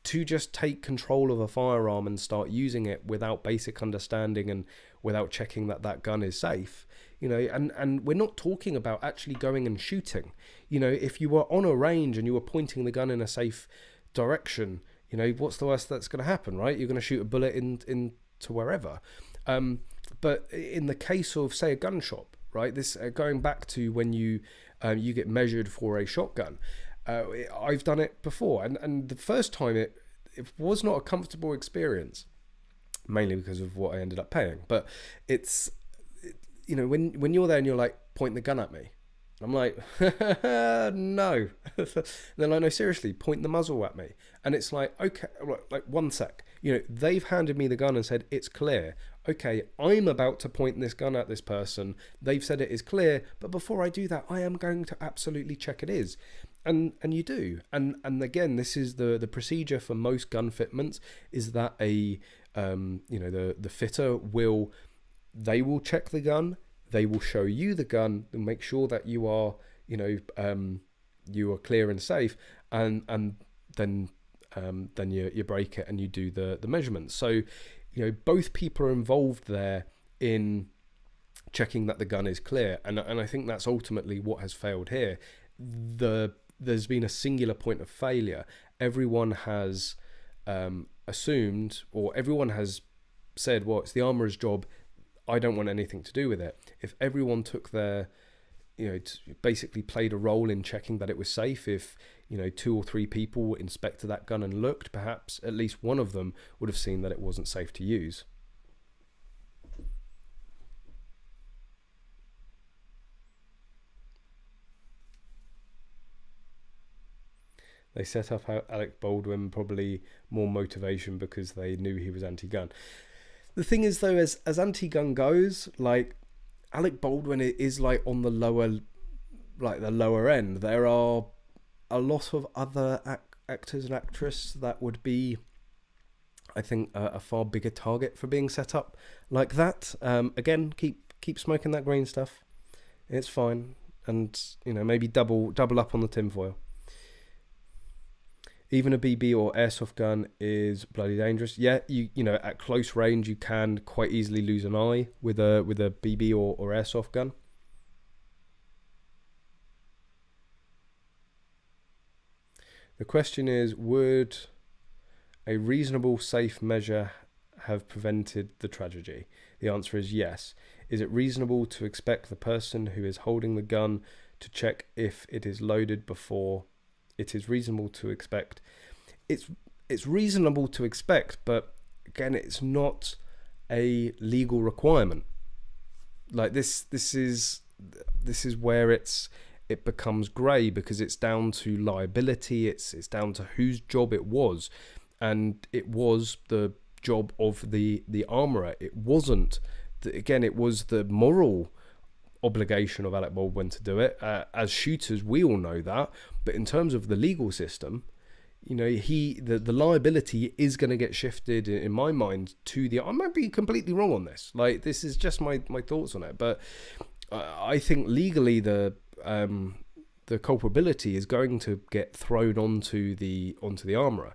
to just take control of a firearm and start using it without basic understanding and without checking that gun is safe, and we're not talking about actually going and shooting. If you were on a range and you were pointing the gun in a safe direction, what's the worst that's going to happen, right? You're going to shoot a bullet into wherever. But in the case of, say, a gun shop, right? This going back to when you get measured for a shotgun. I've done it before, and the first time it was not a comfortable experience, mainly because of what I ended up paying. But it's, when you're there and you're like, point the gun at me, I'm like, no. They're like, no, seriously, point the muzzle at me. And it's like, okay, like 1 sec. They've handed me the gun and said it's clear. Okay, I'm about to point this gun at this person. They've said it is clear, but before I do that, I am going to absolutely check it is. And you do. And again, this is the procedure for most gun fitments, is that the fitter will check the gun. They will show you the gun and make sure that you are, you are clear and safe, and then you break it and you do the measurements. So, both people are involved there in checking that the gun is clear, and I think that's ultimately what has failed here. There's been a singular point of failure. Everyone has assumed, or everyone has said, well, it's the armourer's job, I don't want anything to do with it. If everyone took their, basically played a role in checking that it was safe, if 2 or 3 people inspected that gun and looked, perhaps at least one of them would have seen that it wasn't safe to use. They set up Alec Baldwin, probably more motivation because they knew he was anti-gun. The thing is, though, as anti-gun goes, like, Alec Baldwin is like on the lower end. There are a lot of other actors and actresses that would be, I think, a far bigger target for being set up like that. Again, keep smoking that green stuff. It's fine, and maybe double up on the tinfoil. Even a BB or airsoft gun is bloody dangerous. Yeah, at close range you can quite easily lose an eye with a BB or airsoft gun. The question is, would a reasonable safe measure have prevented the tragedy? The answer is yes. Is it reasonable to expect the person who is holding the gun to check if it is loaded before? It is reasonable to expect. It's reasonable to expect, but again, it's not a legal requirement. Like this is where it becomes grey, because it's down to liability. It's down to whose job it was, and it was the job of the armourer. It wasn't. Again, it was the moral obligation of Alec Baldwin to do it. As shooters, we all know that. But in terms of the legal system, you know, the liability is going to get shifted, in my mind, to the. I might be completely wrong on this. Like, this is just my thoughts on it, but I think legally the culpability is going to get thrown onto the armourer.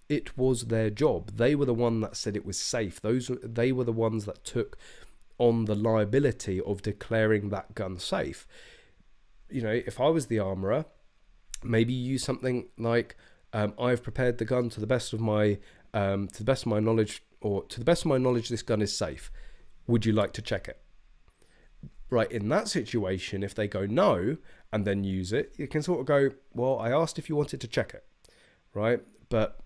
It was their job. They were the one that said it was safe. They were the ones that took on the liability of declaring that gun safe. You know, if I was the armourer, maybe use something like, I've prepared the gun to the best of my knowledge, or to the best of my knowledge, this gun is safe. Would you like to check it? Right, in that situation, if they go no and then use it, you can sort of go, well, I asked if you wanted to check it, right? But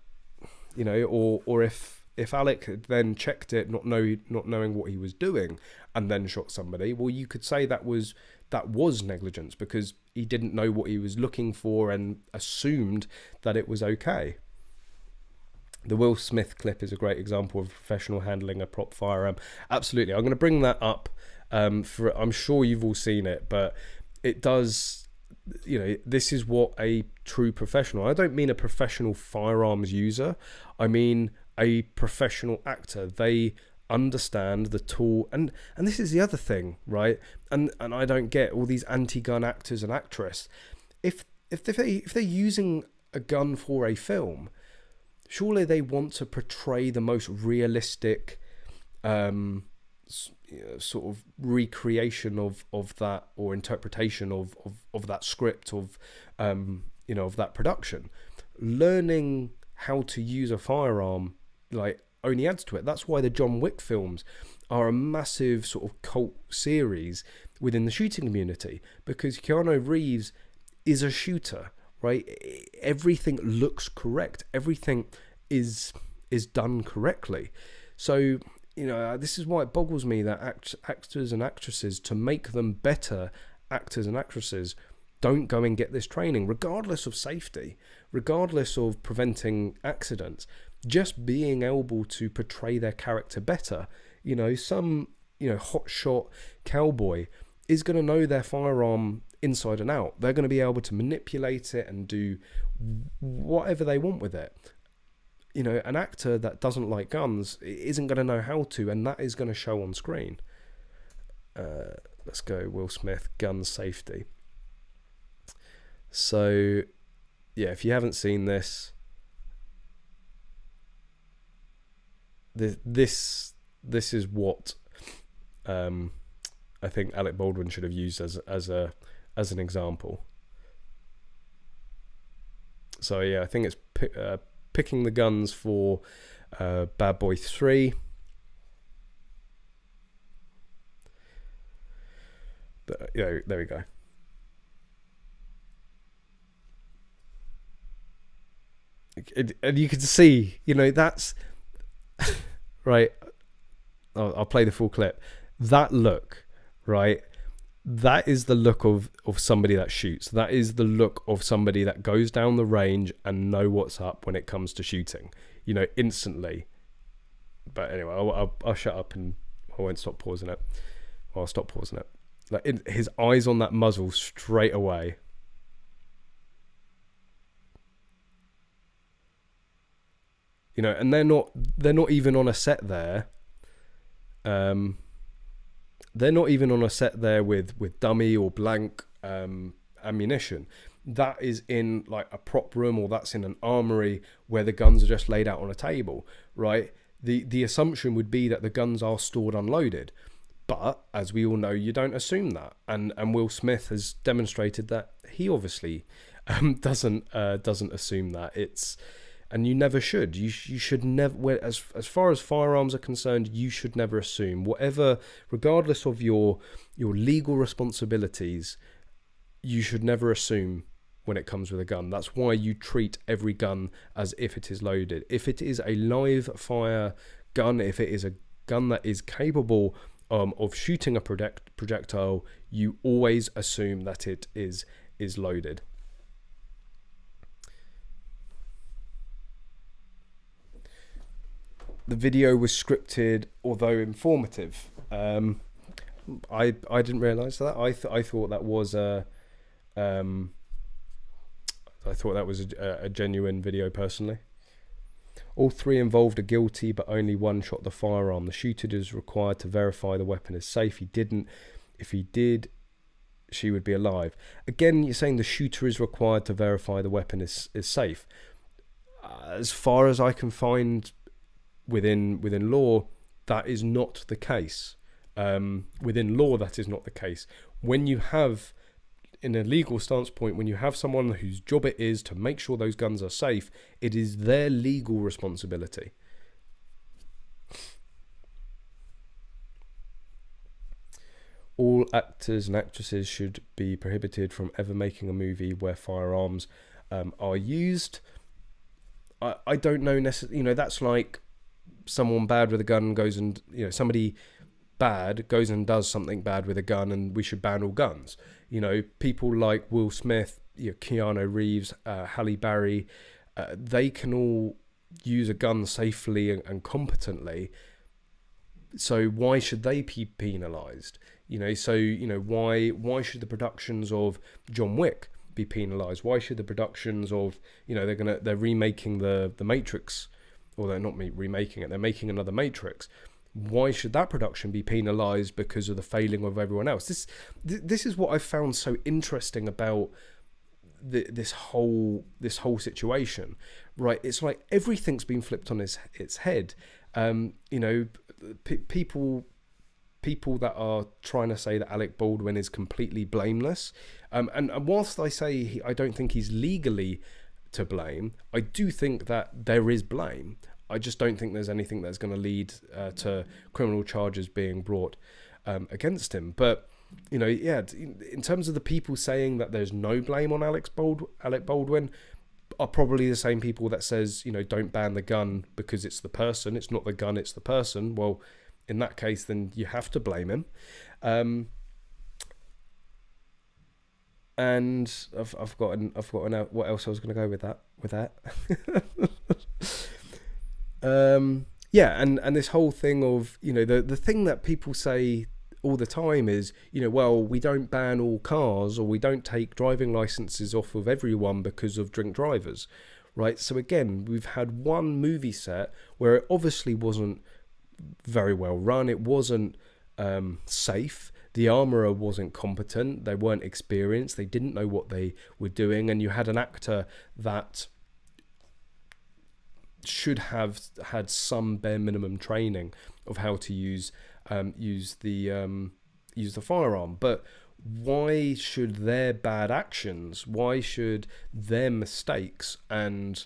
you know, or if Alec had then checked it, not knowing what he was doing, and then shot somebody, well, you could say that was negligence, because he didn't know what he was looking for and assumed that it was okay. The Will Smith clip is a great example of a professional handling a prop firearm. Absolutely, I'm going to bring that up. I'm sure you've all seen it, but it does. You know, this is what a true professional. I don't mean a professional firearms user. I mean a professional actor. They understand the tool, and this is the other thing, right? And I don't get all these anti-gun actors and actresses. If they're using a gun for a film, surely they want to portray the most realistic sort of recreation of that, or interpretation of that script, of of that production. Learning how to use a firearm like only adds to it. That's why the John Wick films are a massive sort of cult series within the shooting community, because Keanu Reeves is a shooter, right? Everything looks correct. Everything is done correctly. So, you know, this is why it boggles me that actors and actresses, to make them better actors and actresses, don't go and get this training, regardless of safety, regardless of preventing accidents. Just being able to portray their character better. You know, some, hotshot cowboy is going to know their firearm inside and out. They're going to be able to manipulate it and do whatever they want with it. You know, an actor that doesn't like guns isn't going to know how to, and that is going to show on screen. Let's go Will Smith, gun safety. So, yeah, if you haven't seen this, this is what I think Alec Baldwin should have used as an example. So yeah, I think it's picking the guns for Bad Boy 3. But, there we go. And you can see, that's right. I'll play the full clip. That look, right? That is the look of somebody that shoots. That is the look of somebody that goes down the range and know what's up when it comes to shooting, instantly. But anyway, I'll shut up and I won't stop pausing it. Well, I'll stop pausing it. Like his eyes on that muzzle straight away. And they're not even on a set there. They're not even on a set there with dummy or blank ammunition. That is in like a prop room, or that's in an armory where the guns are just laid out on a table, right? The assumption would be that the guns are stored unloaded. But as we all know, you don't assume that. And Will Smith has demonstrated that he obviously doesn't assume that. It's and you never should. You should never, as far as firearms are concerned, you should never assume whatever, regardless of your legal responsibilities. You should never assume when it comes with a gun. That's why you treat every gun as if it is loaded. If it is a live fire gun, if it is a gun that is capable of shooting a projectile, you always assume that it is loaded. The video was scripted, although informative. I didn't realise that. I thought that was a genuine video personally. All three involved are guilty, but only one shot the firearm. The shooter is required to verify the weapon is safe. He didn't. If he did, she would be alive. Again, you're saying the shooter is required to verify the weapon is safe. As far as I can find within law, that is not the case. Within law, that is not the case. When you have, in a legal stance point, when you have someone whose job it is to make sure those guns are safe, it is their legal responsibility. All actors and actresses should be prohibited from ever making a movie where firearms are used. I don't know necessarily, that's like someone bad with a gun goes and, somebody bad goes and does something bad with a gun, and we should ban all guns. People like Will Smith, Keanu Reeves, Halle Berry, they can all use a gun safely and competently. So why should they be penalised? Why should the productions of John Wick be penalised? Why should the productions of, they're remaking the Matrix, or they're not remaking it, they're making another Matrix. Why should that production be penalised because of the failing of everyone else? This is what I found so interesting about this whole situation, right? It's like everything's been flipped on its head. People that are trying to say that Alec Baldwin is completely blameless, and whilst I say I don't think he's legally to blame, I do think that there is blame. I just don't think there's anything that's going to lead to criminal charges being brought against him. But in terms of the people saying that there's no blame on Alec Baldwin, are probably the same people that says, don't ban the gun because it's the person. It's not the gun, it's the person. Well, in that case, then you have to blame him. And I've forgotten what else I was going to go with that. And this whole thing of, the thing that people say all the time is, well, we don't ban all cars, or we don't take driving licenses off of everyone because of drink drivers, right? So again, we've had one movie set where it obviously wasn't very well run. It wasn't safe. The armourer wasn't competent. They weren't experienced. They didn't know what they were doing. And you had an actor that should have had some bare minimum training of how to use the firearm. But why should their bad actions, why should their mistakes and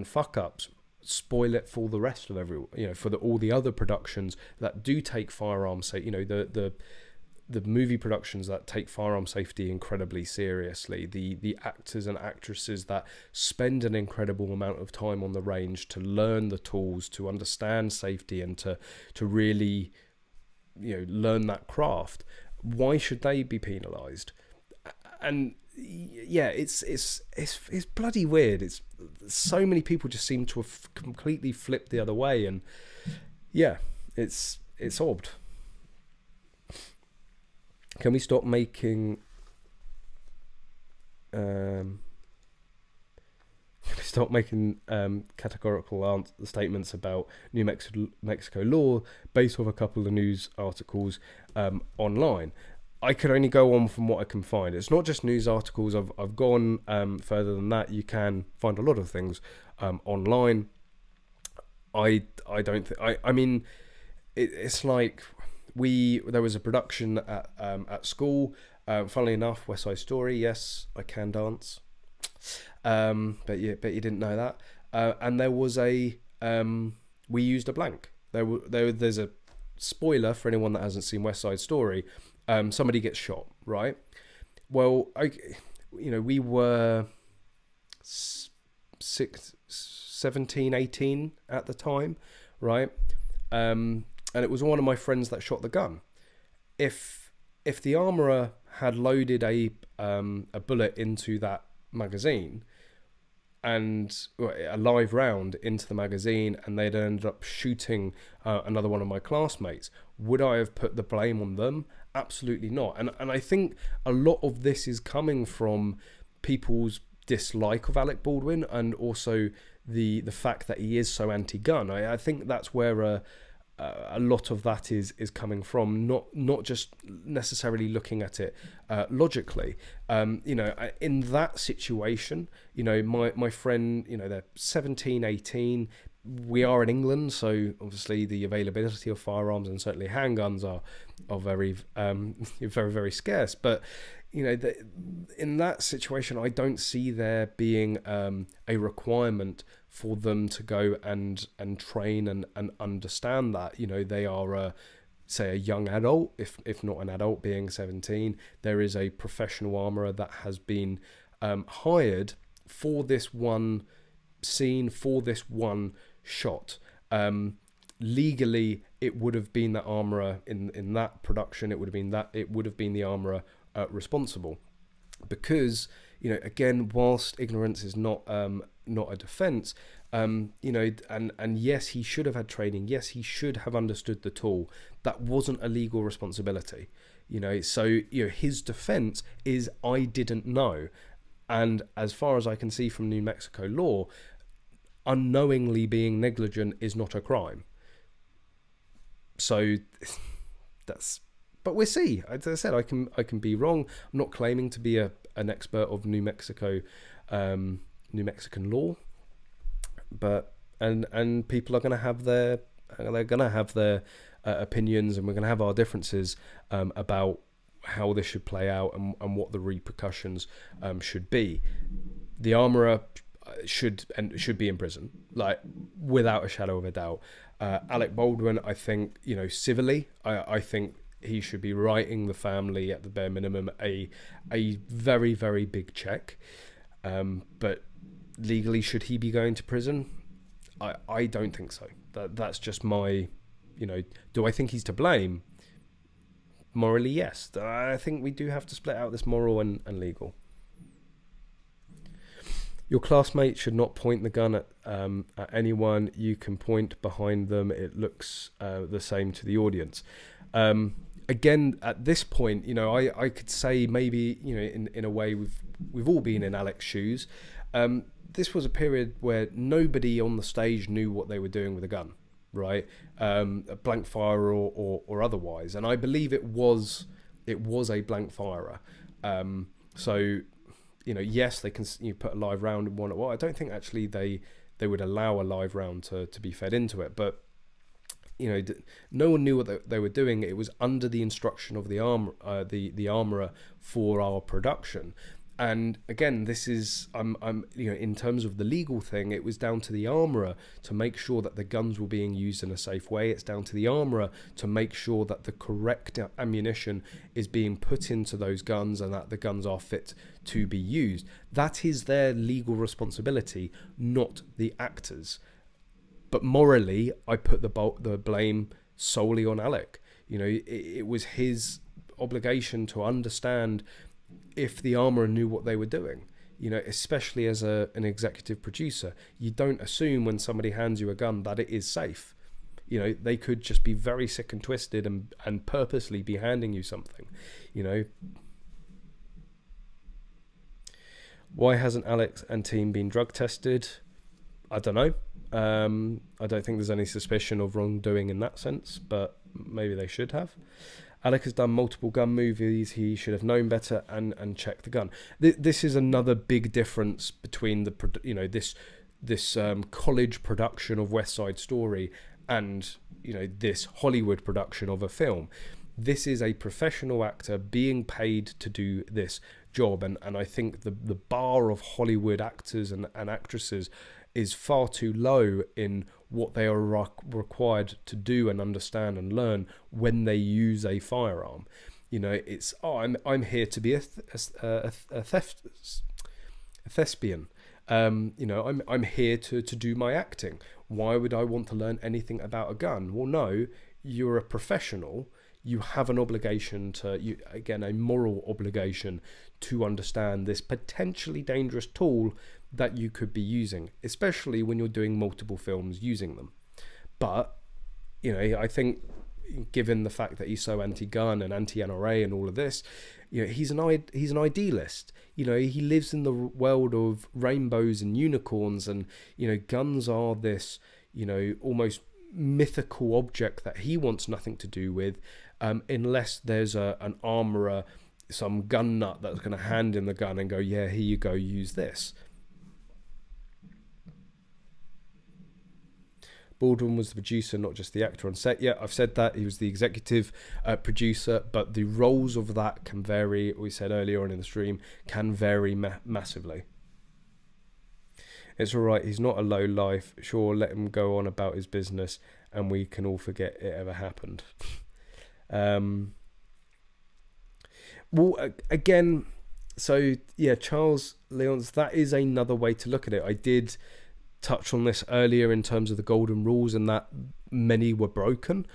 fuck ups spoil it for the rest of everyone, all the other productions that do take firearm safety, the movie productions that take firearm safety incredibly seriously, the actors and actresses that spend an incredible amount of time on the range to learn the tools, to understand safety, and to really learn that craft. Why should they be penalised? And it's bloody weird. It's so many people just seem to have completely flipped the other way, and it's odd. Can we stop making categorical statements about New Mexico law based off a couple of news articles online? I can only go on from what I can find. It's not just news articles. I've gone further than that. You can find a lot of things online. I don't think. I mean, it's like there was a production at school. Funnily enough, West Side Story. Yes, I can dance. But you didn't know that. And there was we used a blank. There's a spoiler for anyone that hasn't seen West Side Story. Somebody gets shot, right? Well, we were 17, 18 at the time, right? And it was one of my friends that shot the gun. If the armourer had loaded a bullet into that magazine, and a live round into the magazine, and they'd ended up shooting another one of my classmates, would I have put the blame on them? Absolutely not. And I think a lot of this is coming from people's dislike of Alec Baldwin, and also the fact that he is so anti-gun. I think that's where a lot of that is coming from, not just necessarily looking at it logically. In that situation, my friend, they're 17, 18. We are in England, so obviously the availability of firearms and certainly handguns are very very, very scarce. But in that situation, I don't see there being a requirement for them to go and train and understand that. They are say a young adult, if not an adult, being 17. There is a professional armourer that has been hired for this one scene, for this one shot. Legally, it would have been the armourer in that production. It would have been the armourer responsible, because again, whilst ignorance is not a defence, and yes, he should have had training. Yes, he should have understood the tool. That wasn't a legal responsibility. So his defence is, I didn't know. And as far as I can see from New Mexico law, unknowingly being negligent is not a crime. So but we'll see. As I said, I can be wrong. I'm not claiming to be an expert of New Mexican law, but and people are going to have their opinions, and we're going to have our differences about how this should play out and what the repercussions should be. The armourer should be in prison, like, without a shadow of a doubt. Alec Baldwin, I think, civilly, I think he should be writing the family, at the bare minimum, a very, very big check. But legally, should he be going to prison? I don't think so. That's just my, do I think he's to blame? Morally, yes. I think we do have to split out this moral and legal. Your classmate should not point the gun at anyone. You can point behind them. It looks the same to the audience. Again, at this point, I could say maybe, in a way, we've all been in Alec's shoes. This was a period where nobody on the stage knew what they were doing with a gun, right? A blank firer or otherwise. And I believe it was a blank firer. So, yes, they can put a live round in one. Well, I don't think actually they would allow a live round to be fed into it, but no one knew what they were doing. It was under the instruction of the armourer for our production. And again, this is in terms of the legal thing, it was down to the armourer to make sure that the guns were being used in a safe way. It's down to the armourer to make sure that the correct ammunition is being put into those guns and that the guns are fit to be used. That is their legal responsibility, not the actors. But morally, I put the blame solely on Alec. It was his obligation to understand if the armourer knew what they were doing. Especially as an executive producer, you don't assume when somebody hands you a gun that it is safe. They could just be very sick and twisted and purposely be handing you something. Why hasn't Alex and team been drug tested? I don't know. I don't think there's any suspicion of wrongdoing in that sense, but maybe they should have. Alec has done multiple gun movies. He should have known better and checked the gun. This is another big difference between this college production of West Side Story and this Hollywood production of a film. this is a professional actor being paid to do this job. And I think the bar of Hollywood actors and actresses is far too low in what they are required to do and understand and learn when they use a firearm. You know, it's, oh, I'm here to be a thespian. You know, I'm here to do my acting. Why would I want to learn anything about a gun? Well, no, you're a professional. You have an obligation to, again, a moral obligation to understand this potentially dangerous tool that you could be using, especially when you're doing multiple films using them. But, you know, I think given the fact that he's so anti-gun and anti-NRA and all of this, you know, he's an idealist. You know, he lives in the world of rainbows and unicorns, and, you know, guns are this, you know, almost mythical object that he wants nothing to do with, unless there's an armorer, some gun nut that's going to hand him the gun and go, yeah, here you go, use this. Baldwin was the producer, not just the actor on set. Yeah, I've said that. He was the executive producer, but the roles of that can vary. We said earlier on in the stream, can vary massively. It's all right. He's not a low life. Sure, let him go on about his business, and we can all forget it ever happened. Well, again, so yeah, Charles Lyons, that is another way to look at it. I did touch on this earlier in terms of the golden rules, and that many were broken.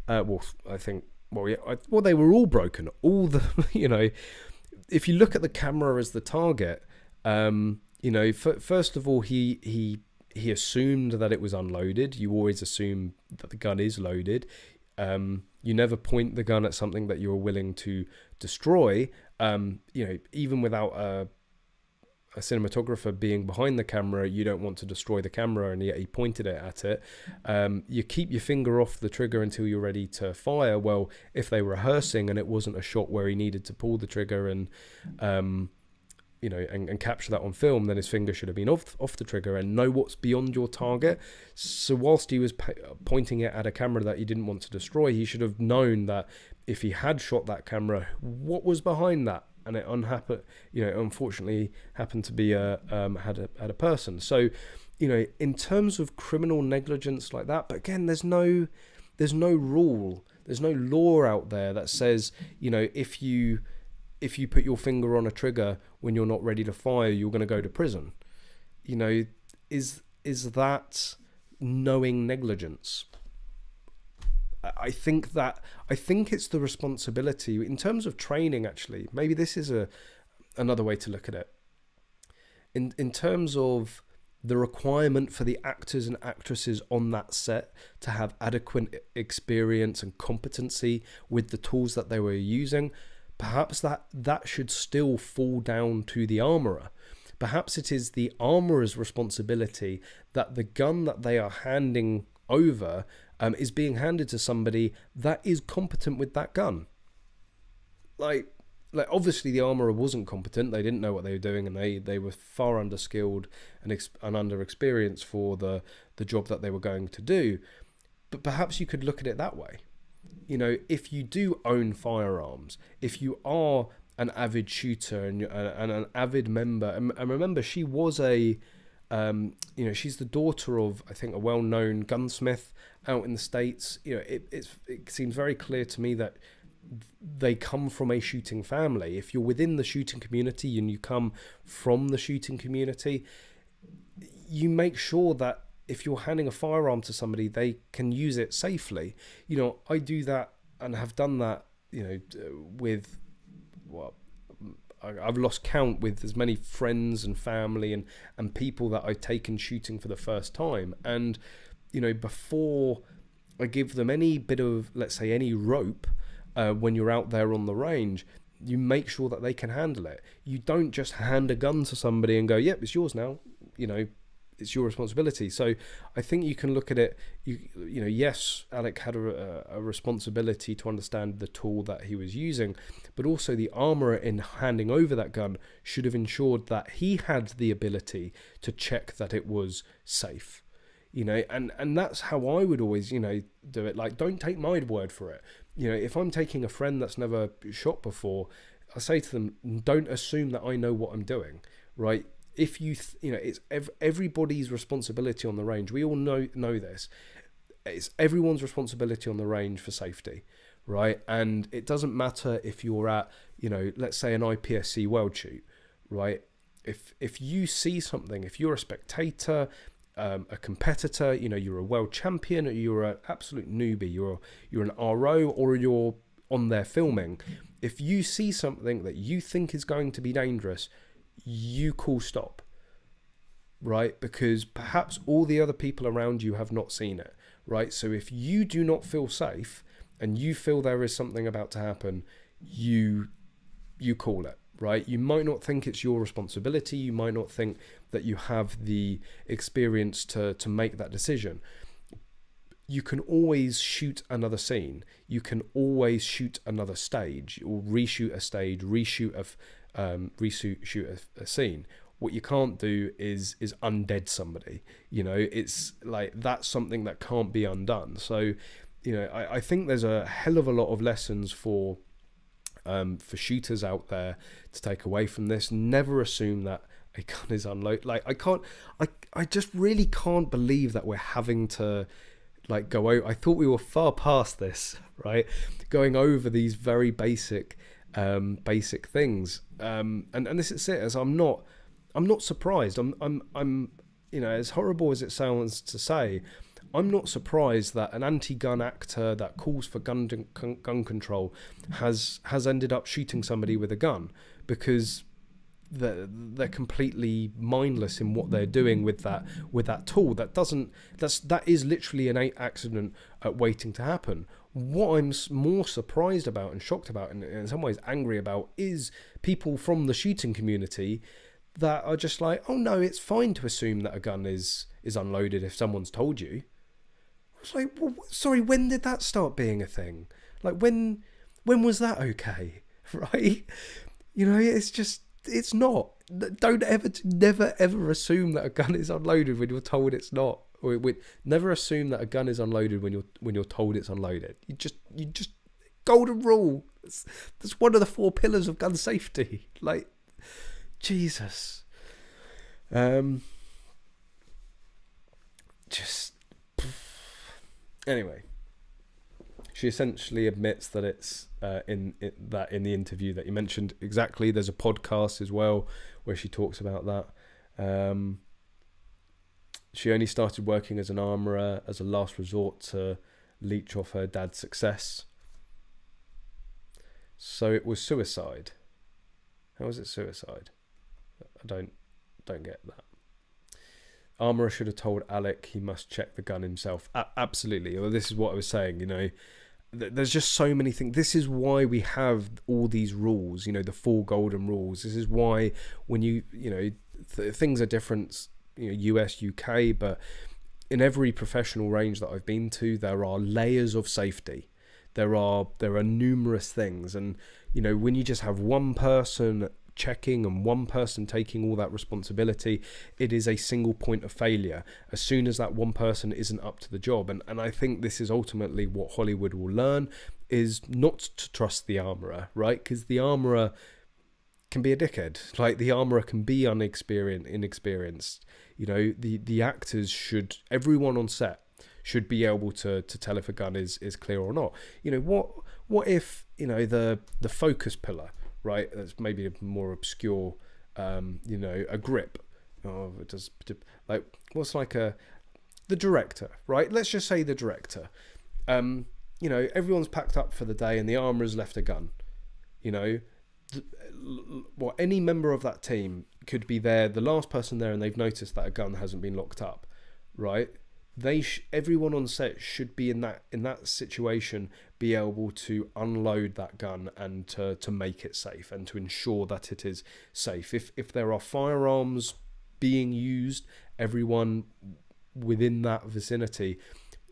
Well, I think, well, yeah, they were all broken. All the, you know, if you look at the camera as the target, you know, first of all, he assumed that it was unloaded. You always assume that the gun is loaded. You never point the gun at something that you're willing to destroy. You know, even without a cinematographer being behind the camera, you don't want to destroy the camera, and yet he pointed it at it. You keep your finger off the trigger until you're ready to fire. Well, if they were rehearsing and it wasn't a shot where he needed to pull the trigger and you know, and capture that on film, then his finger should have been off the trigger, and know what's beyond your target. So whilst he was pointing it at a camera that he didn't want to destroy, he should have known that if he had shot that camera, what was behind that. And it you know, unfortunately happened to be had a person. So, you know, in terms of criminal negligence like that, but again, there's no rule, there's no law out there that says, you know, if you put your finger on a trigger when you're not ready to fire, you're going to go to prison. You know, is that knowing negligence? I think it's the responsibility in terms of training. Actually, maybe this is another way to look at it. In terms of the requirement for the actors and actresses on that set to have adequate experience and competency with the tools that they were using, perhaps that should still fall down to the armorer. Perhaps it is the armorer's responsibility that the gun that they are handing over is being handed to somebody that is competent with that gun. Like obviously the armorer wasn't competent. They didn't know what they were doing, and they were far underskilled and under experienced for the job that they were going to do. But perhaps you could look at it that way. You know, if you do own firearms, if you are an avid shooter and an avid member, and remember, she was you know, she's the daughter of, I think, a well-known gunsmith out in the States. You know, it seems very clear to me that they come from a shooting family. If you're within the shooting community and you come from the shooting community, you make sure that if you're handing a firearm to somebody, they can use it safely. You know, I do that and have done that, you know, with, well, I've lost count with as many friends and family and people that I've taken shooting for the first time. And, you know, before I give them any bit of, let's say, any rope, when you're out there on the range, you make sure that they can handle it. You don't just hand a gun to somebody and go, yep, it's yours now. You know, it's your responsibility. So I think you can look at it, you know, yes, Alec had a responsibility to understand the tool that he was using, but also the armorer in handing over that gun should have ensured that he had the ability to check that it was safe. You know, and that's how I would always, you know, do it. Like, don't take my word for it. you know, if I'm taking a friend that's never shot before, I say to them, don't assume that I know what I'm doing, right? If you, you know, it's everybody's responsibility on the range. We all know this. It's everyone's responsibility on the range for safety, right? And it doesn't matter if you're at, you know, let's say an IPSC world shoot, right? If you see something, if you're a spectator, a competitor, you know, you're a world champion, or you're an absolute newbie, you're an RO, or you're on there filming, if you see something that you think is going to be dangerous, you call stop, right? Because perhaps all the other people around you have not seen it, right? So if you do not feel safe and you feel there is something about to happen, you call it, right? You might not think it's your responsibility. You might not think that you have the experience to make that decision. You can always shoot another scene. You can always shoot another stage, or reshoot a stage, reshoot a scene. What you can't do is undead somebody. You know, it's like, that's something that can't be undone. So, you know, I think there's a hell of a lot of lessons for shooters out there to take away from this. Never assume that a gun is unloaded. Like, I just really can't believe that we're having to like go over. I thought we were far past this, right? Going over these very basic things. And this is it. As I'm not surprised. I'm you know, as horrible as it sounds to say, I'm not surprised that an anti-gun actor that calls for gun control has ended up shooting somebody with a gun, because they're completely mindless in what they're doing with that tool. That is literally an accident waiting to happen. What I'm more surprised about and shocked about, and in some ways angry about, is people from the shooting community that are just like, oh no, it's fine to assume that a gun is unloaded if someone's told you. It's like, well, sorry, when did that start being a thing? Like, when was that okay? Right? You know, it's not. Never ever assume that a gun is unloaded when you're told it's not. Or never assume that a gun is unloaded when you're told it's unloaded. You just golden rule. That's one of the 4 pillars of gun safety. Like, Jesus. Anyway, she essentially admits that it's in the interview that you mentioned. Exactly. There's a podcast as well where she talks about that. She only started working as an armourer as a last resort to leech off her dad's success. So it was suicide. How was it suicide? I don't get that. Armourer should have told Alec he must check the gun himself. Absolutely. Well, this is what I was saying, you know. There's just so many things. This is why we have all these rules, you know, the 4 golden rules. This is why when you know, things are different, you know, US, UK, but in every professional range that I've been to, there are layers of safety. There are numerous things. And, you know, when you just have one person checking and one person taking all that responsibility, it is a single point of failure as soon as that one person isn't up to the job. And I think this is ultimately what Hollywood will learn, is not to trust the armourer, right? Because the armourer can be a dickhead. Like, the armourer can be inexperienced. You know, the actors should, everyone on set should be able to tell if a gun is clear or not. You know, what if, you know, the focus pillar, right? That's maybe a more obscure, you know, a grip. Oh, it does, like, what's like the director, right? Let's just say the director. You know, everyone's packed up for the day and the armourer's left a gun. You know, any member of that team could be there, the last person there, and they've noticed that a gun hasn't been locked up, right? Everyone on set should be in that situation, be able to unload that gun and to make it safe and to ensure that it is safe. If there are firearms being used, everyone within that vicinity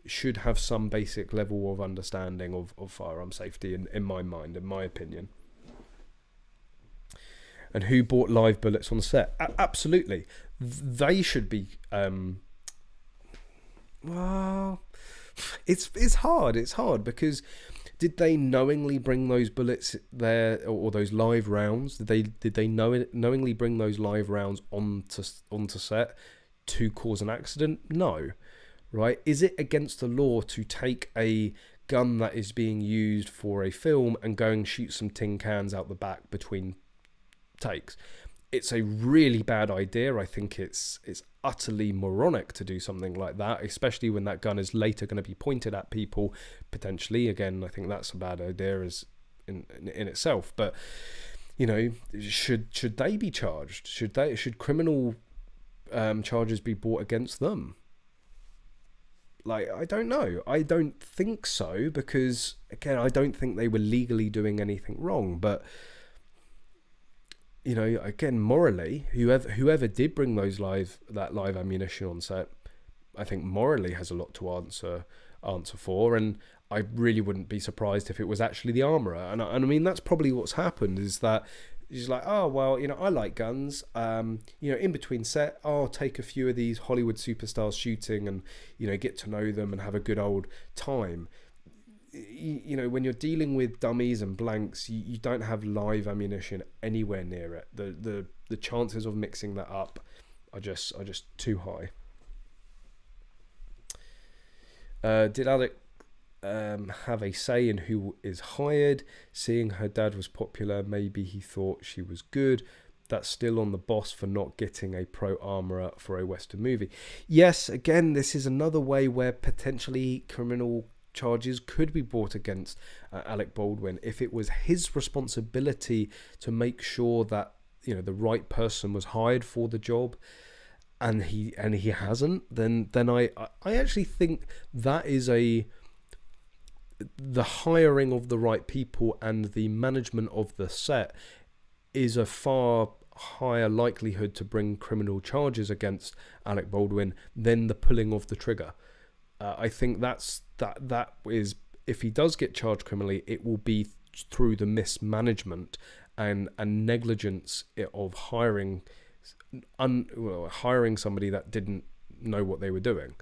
should have some basic level of understanding of firearm safety, in my mind, in my opinion. And who bought live bullets on set? Absolutely. They should be... well, it's hard because Did they knowingly bring those bullets there, or those live rounds? Did they knowingly bring those live rounds onto set to cause an accident? No, right? Is it against the law to take a gun that is being used for a film and go and shoot some tin cans out the back between takes? It's a really bad idea. I think it's utterly moronic to do something like that, especially when that gun is later going to be pointed at people potentially. Again, I think that's a bad idea as in itself. But you know, should they be charged? Should criminal charges be brought against them? Like, I don't know. I don't think so, because again, I don't think they were legally doing anything wrong. But you know, again, morally, whoever did bring that live ammunition on set, I think morally has a lot to answer for. And I really wouldn't be surprised if it was actually the armourer. And I mean, that's probably what's happened, is that he's like, oh well, you know, I like guns. You know, in between set, I'll take a few of these Hollywood superstars shooting, and you know, get to know them and have a good old time. You know, when you're dealing with dummies and blanks, you don't have live ammunition anywhere near it. The chances of mixing that up are just too high. Did Alec have a say in who is hired? Seeing her dad was popular, maybe he thought she was good. That's still on the boss for not getting a pro armourer for a Western movie. Yes, again, this is another way where potentially criminal charges could be brought against Alec Baldwin if it was his responsibility to make sure that, you know, the right person was hired for the job, and he hasn't. Then I actually think that is the hiring of the right people and the management of the set is a far higher likelihood to bring criminal charges against Alec Baldwin than the pulling of the trigger. I think that is, if he does get charged criminally, it will be through the mismanagement and negligence of hiring somebody that didn't know what they were doing.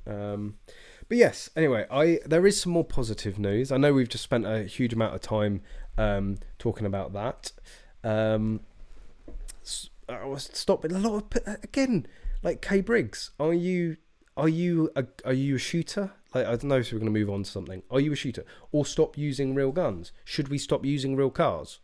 But yes, anyway, there is some more positive news. I know we've just spent a huge amount of time talking about that. I was stopping a lot of, again, like Kay Briggs. Are you a shooter? Like, I don't know if we're going to move on to something. Are you a shooter? Or stop using real guns? Should we stop using real cars?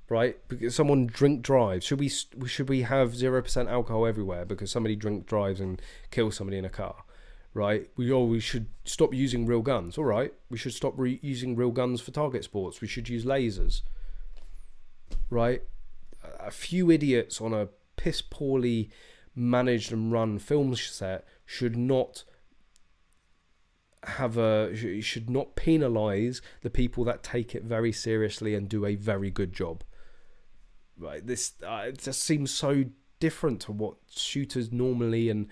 Right? Because someone drink drives. Should we have 0% alcohol everywhere because somebody drink drives and kills somebody in a car? Right? We should stop using real guns. All right. We should stop using real guns for target sports. We should use lasers. Right? A few idiots on a piss poorly managed and run film set should not penalise the people that take it very seriously and do a very good job. Right, this it just seems so different to what shooters normally and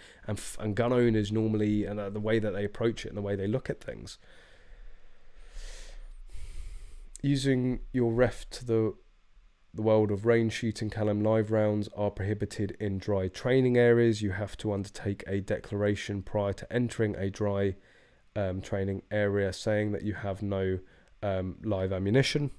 gun owners normally, and the way that they approach it and the way they look at things. Using your ref to the world of range shooting, Callum, live rounds are prohibited in dry training areas. You have to undertake a declaration prior to entering a dry training area saying that you have no live ammunition.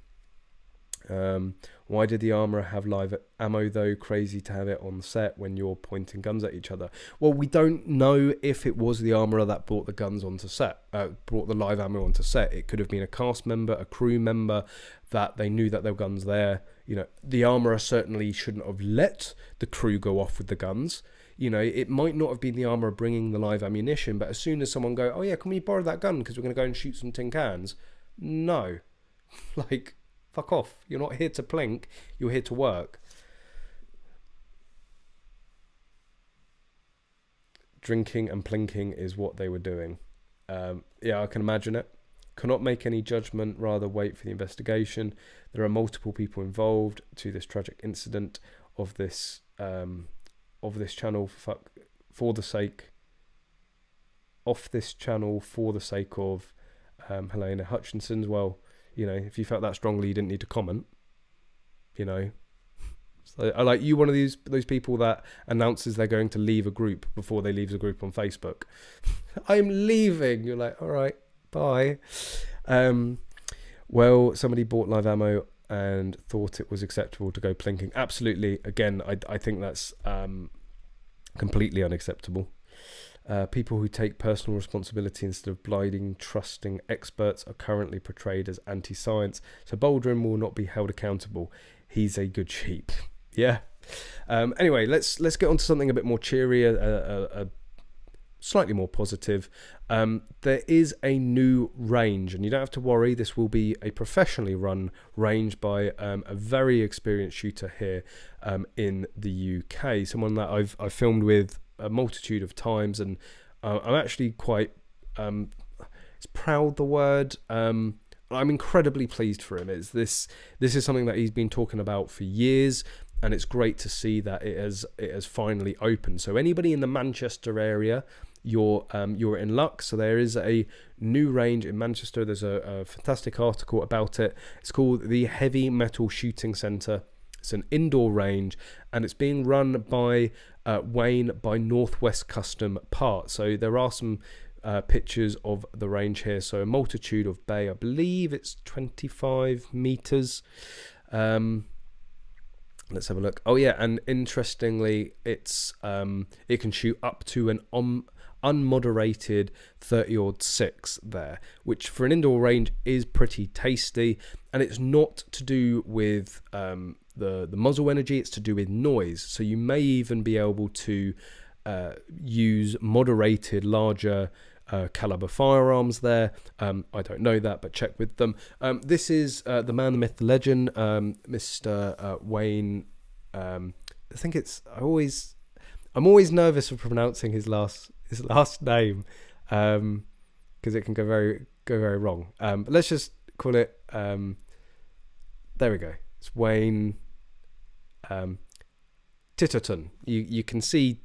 Why did the armourer have live ammo though? Crazy to have it on set when you're pointing guns at each other. Well, we don't know if it was the armourer that brought the guns onto set, brought the live ammo onto set. It could have been a cast member, a crew member, that they knew that there were guns there. You know, the armourer certainly shouldn't have let the crew go off with the guns. You know, it might not have been the armourer bringing the live ammunition, but as soon as someone go, oh yeah, can we borrow that gun because we're going to go and shoot some tin cans? No. Like, fuck off. You're not here to plink. You're here to work. Drinking and plinking is what they were doing. Yeah, I can imagine it. Cannot make any judgment, rather wait for the investigation. There are multiple people involved to this tragic incident of this channel for the sake of Halyna Hutchinson's. Well, you know, if you felt that strongly, you didn't need to comment. You know, So I like you, one of those people that announces they're going to leave a group before they leave a group on Facebook. I'm leaving. You're like, all right, bye. Well, somebody bought live ammo and thought it was acceptable to go plinking. Absolutely. Again, I think that's completely unacceptable. People who take personal responsibility instead of blinding, trusting experts are currently portrayed as anti-science. So Baldwin will not be held accountable. He's a good sheep. Yeah. Anyway, let's get on to something a bit more cheery, slightly more positive. There is a new range, and you don't have to worry. This will be a professionally run range by a very experienced shooter here in the UK. Someone that I've filmed with a multitude of times, and I'm actually quite it's proud the word. I'm incredibly pleased for him. This is something that he's been talking about for years, and it's great to see that it has finally opened. So anybody in the Manchester area, you're in luck. So there is a new range in Manchester. There's a fantastic article about it. It's called the Heavy Metal Shooting Centre. It's an indoor range, and it's being run by Wayne by Northwest Custom Parts. So there are some pictures of the range here. So a multitude of bay. I believe it's 25 meters. Let's have a look. Oh yeah, and interestingly, it's it can shoot up to an unmoderated 30-06 there, which for an indoor range is pretty tasty. And it's not to do with the muzzle energy, it's to do with noise. So you may even be able to use moderated larger caliber firearms there. I don't know that, but check with them. This is the man, the myth, the legend, Mr. Wayne. I think it's I'm always nervous of pronouncing his last name because it can go very wrong. But let's just call it. There we go. It's Wayne Titterton. You can see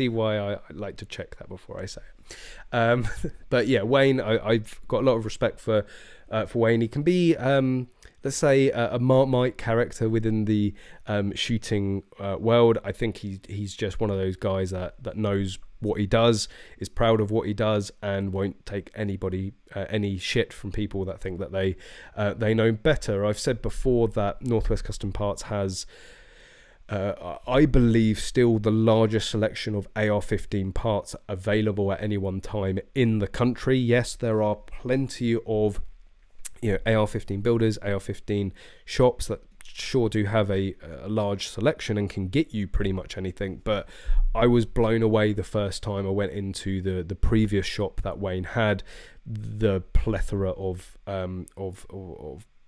why I like to check that before I say it. But yeah, Wayne, I've got a lot of respect for Wayne. He can be let's say a Marmite character within the shooting world. I think he's just one of those guys that knows what he does, is proud of what he does, and won't take anybody any shit from people that think that they know better. I've said before that Northwest Custom Parts has I believe still the largest selection of AR-15 parts available at any one time in the country. Yes, there are plenty of AR-15 builders, AR-15 shops that sure do have a large selection and can get you pretty much anything, but I was blown away the first time I went into the previous shop that Wayne had. The plethora of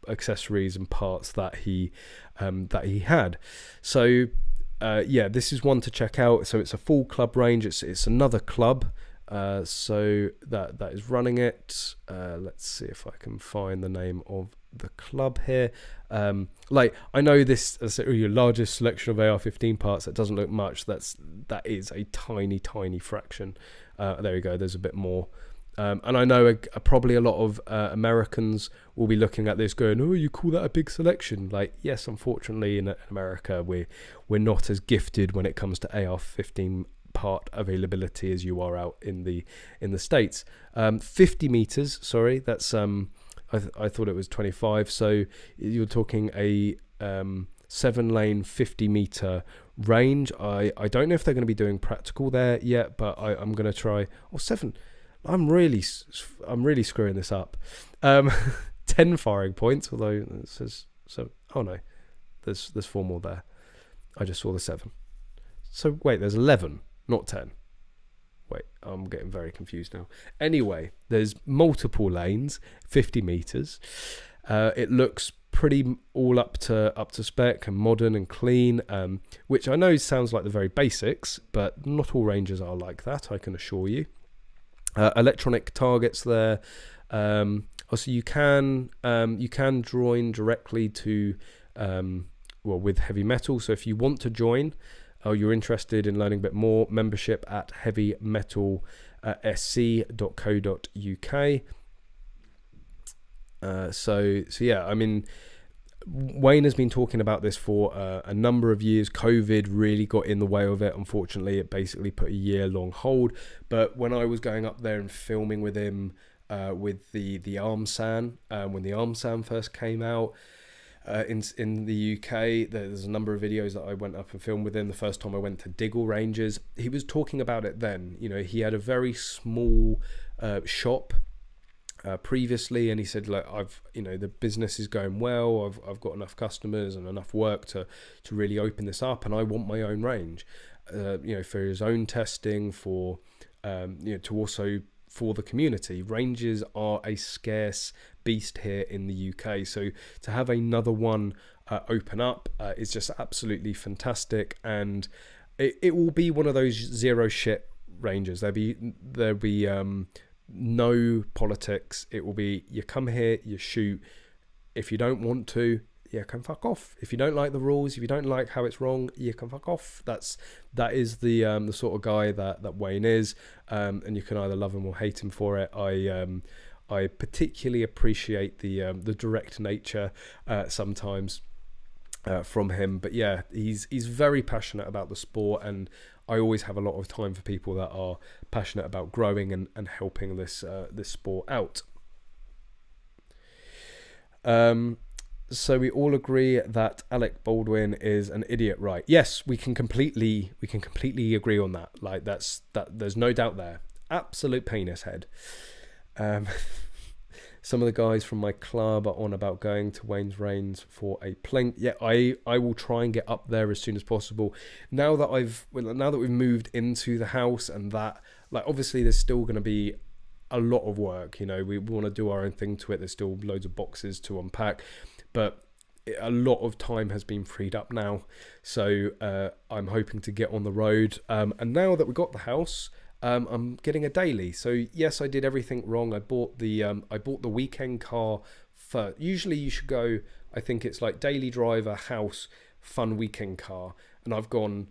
accessories and parts that he had. So yeah, this is one to check out. So it's a full club range. It's another club so that is running it. Let's see if I can find the name of the club here. Like, I know this is your largest selection of AR-15 parts. That doesn't look much. That is a tiny fraction. There you go. There's a bit more. And I know probably a lot of Americans will be looking at this going, oh, you call that a big selection? Like, yes, unfortunately in America we're not as gifted when it comes to AR-15 part availability as you are out in the States. 50 meters, sorry, that's I thought it was 25. So you're talking a 7-lane 50 meter range. I don't know if they're going to be doing practical there yet, but I'm going to try. Oh, 7. I'm really screwing this up. 10 firing points, although it says so. Oh no, there's 4 more there. I just saw the 7. So wait, there's 11, not 10. Wait, I'm getting very confused now. Anyway, there's multiple lanes, 50 meters. It looks pretty all up to spec and modern and clean, which I know sounds like the very basics, but not all ranges are like that, I can assure you. Electronic targets there. Also, you can join directly to with heavy metal. So if you want to join, or you're interested in learning a bit more, membership at heavymetalsc.co.uk. So yeah, I mean, Wayne has been talking about this for a number of years. COVID really got in the way of it. Unfortunately, it basically put a year-long hold. But when I was going up there and filming with him with the Armsan, when the Armsan first came out in the UK, there's a number of videos that I went up and filmed with him. The first time I went to Diggle Ranges, he was talking about it then. You know, he had a very small shop previously, and he said, like, the business is going well, I've got enough customers and enough work to really open this up, and I want my own range, for his own testing, for to also for the community. Ranges are a scarce beast here in the UK, so to have another one open up is just absolutely fantastic, and it will be one of those zero shit ranges. There'll be no politics. It will be, you come here, you shoot. If you don't want to, you can fuck off. If you don't like the rules, if you don't like how it's wrong, you can fuck off. That is the sort of guy that Wayne is, and you can either love him or hate him for it. I particularly appreciate the direct nature sometimes from him, but yeah, he's very passionate about the sport, and I always have a lot of time for people that are passionate about growing and helping this sport out. So we all agree that Alec Baldwin is an idiot, right? Yes, we can completely agree on that. Like there's no doubt there. Absolute penis head. Some of the guys from my club are on about going to Wayne's Range for a plink. Yeah, I will try and get up there as soon as possible. Now that we've moved into the house, and that, like, obviously there's still going to be a lot of work. You know, we want to do our own thing to it. There's still loads of boxes to unpack, but a lot of time has been freed up now. So I'm hoping to get on the road. And now that we got the house, I'm getting a daily. So yes, I did everything wrong. I bought the weekend car first. Usually you should go, I think it's like daily driver, house, fun weekend car, and I've gone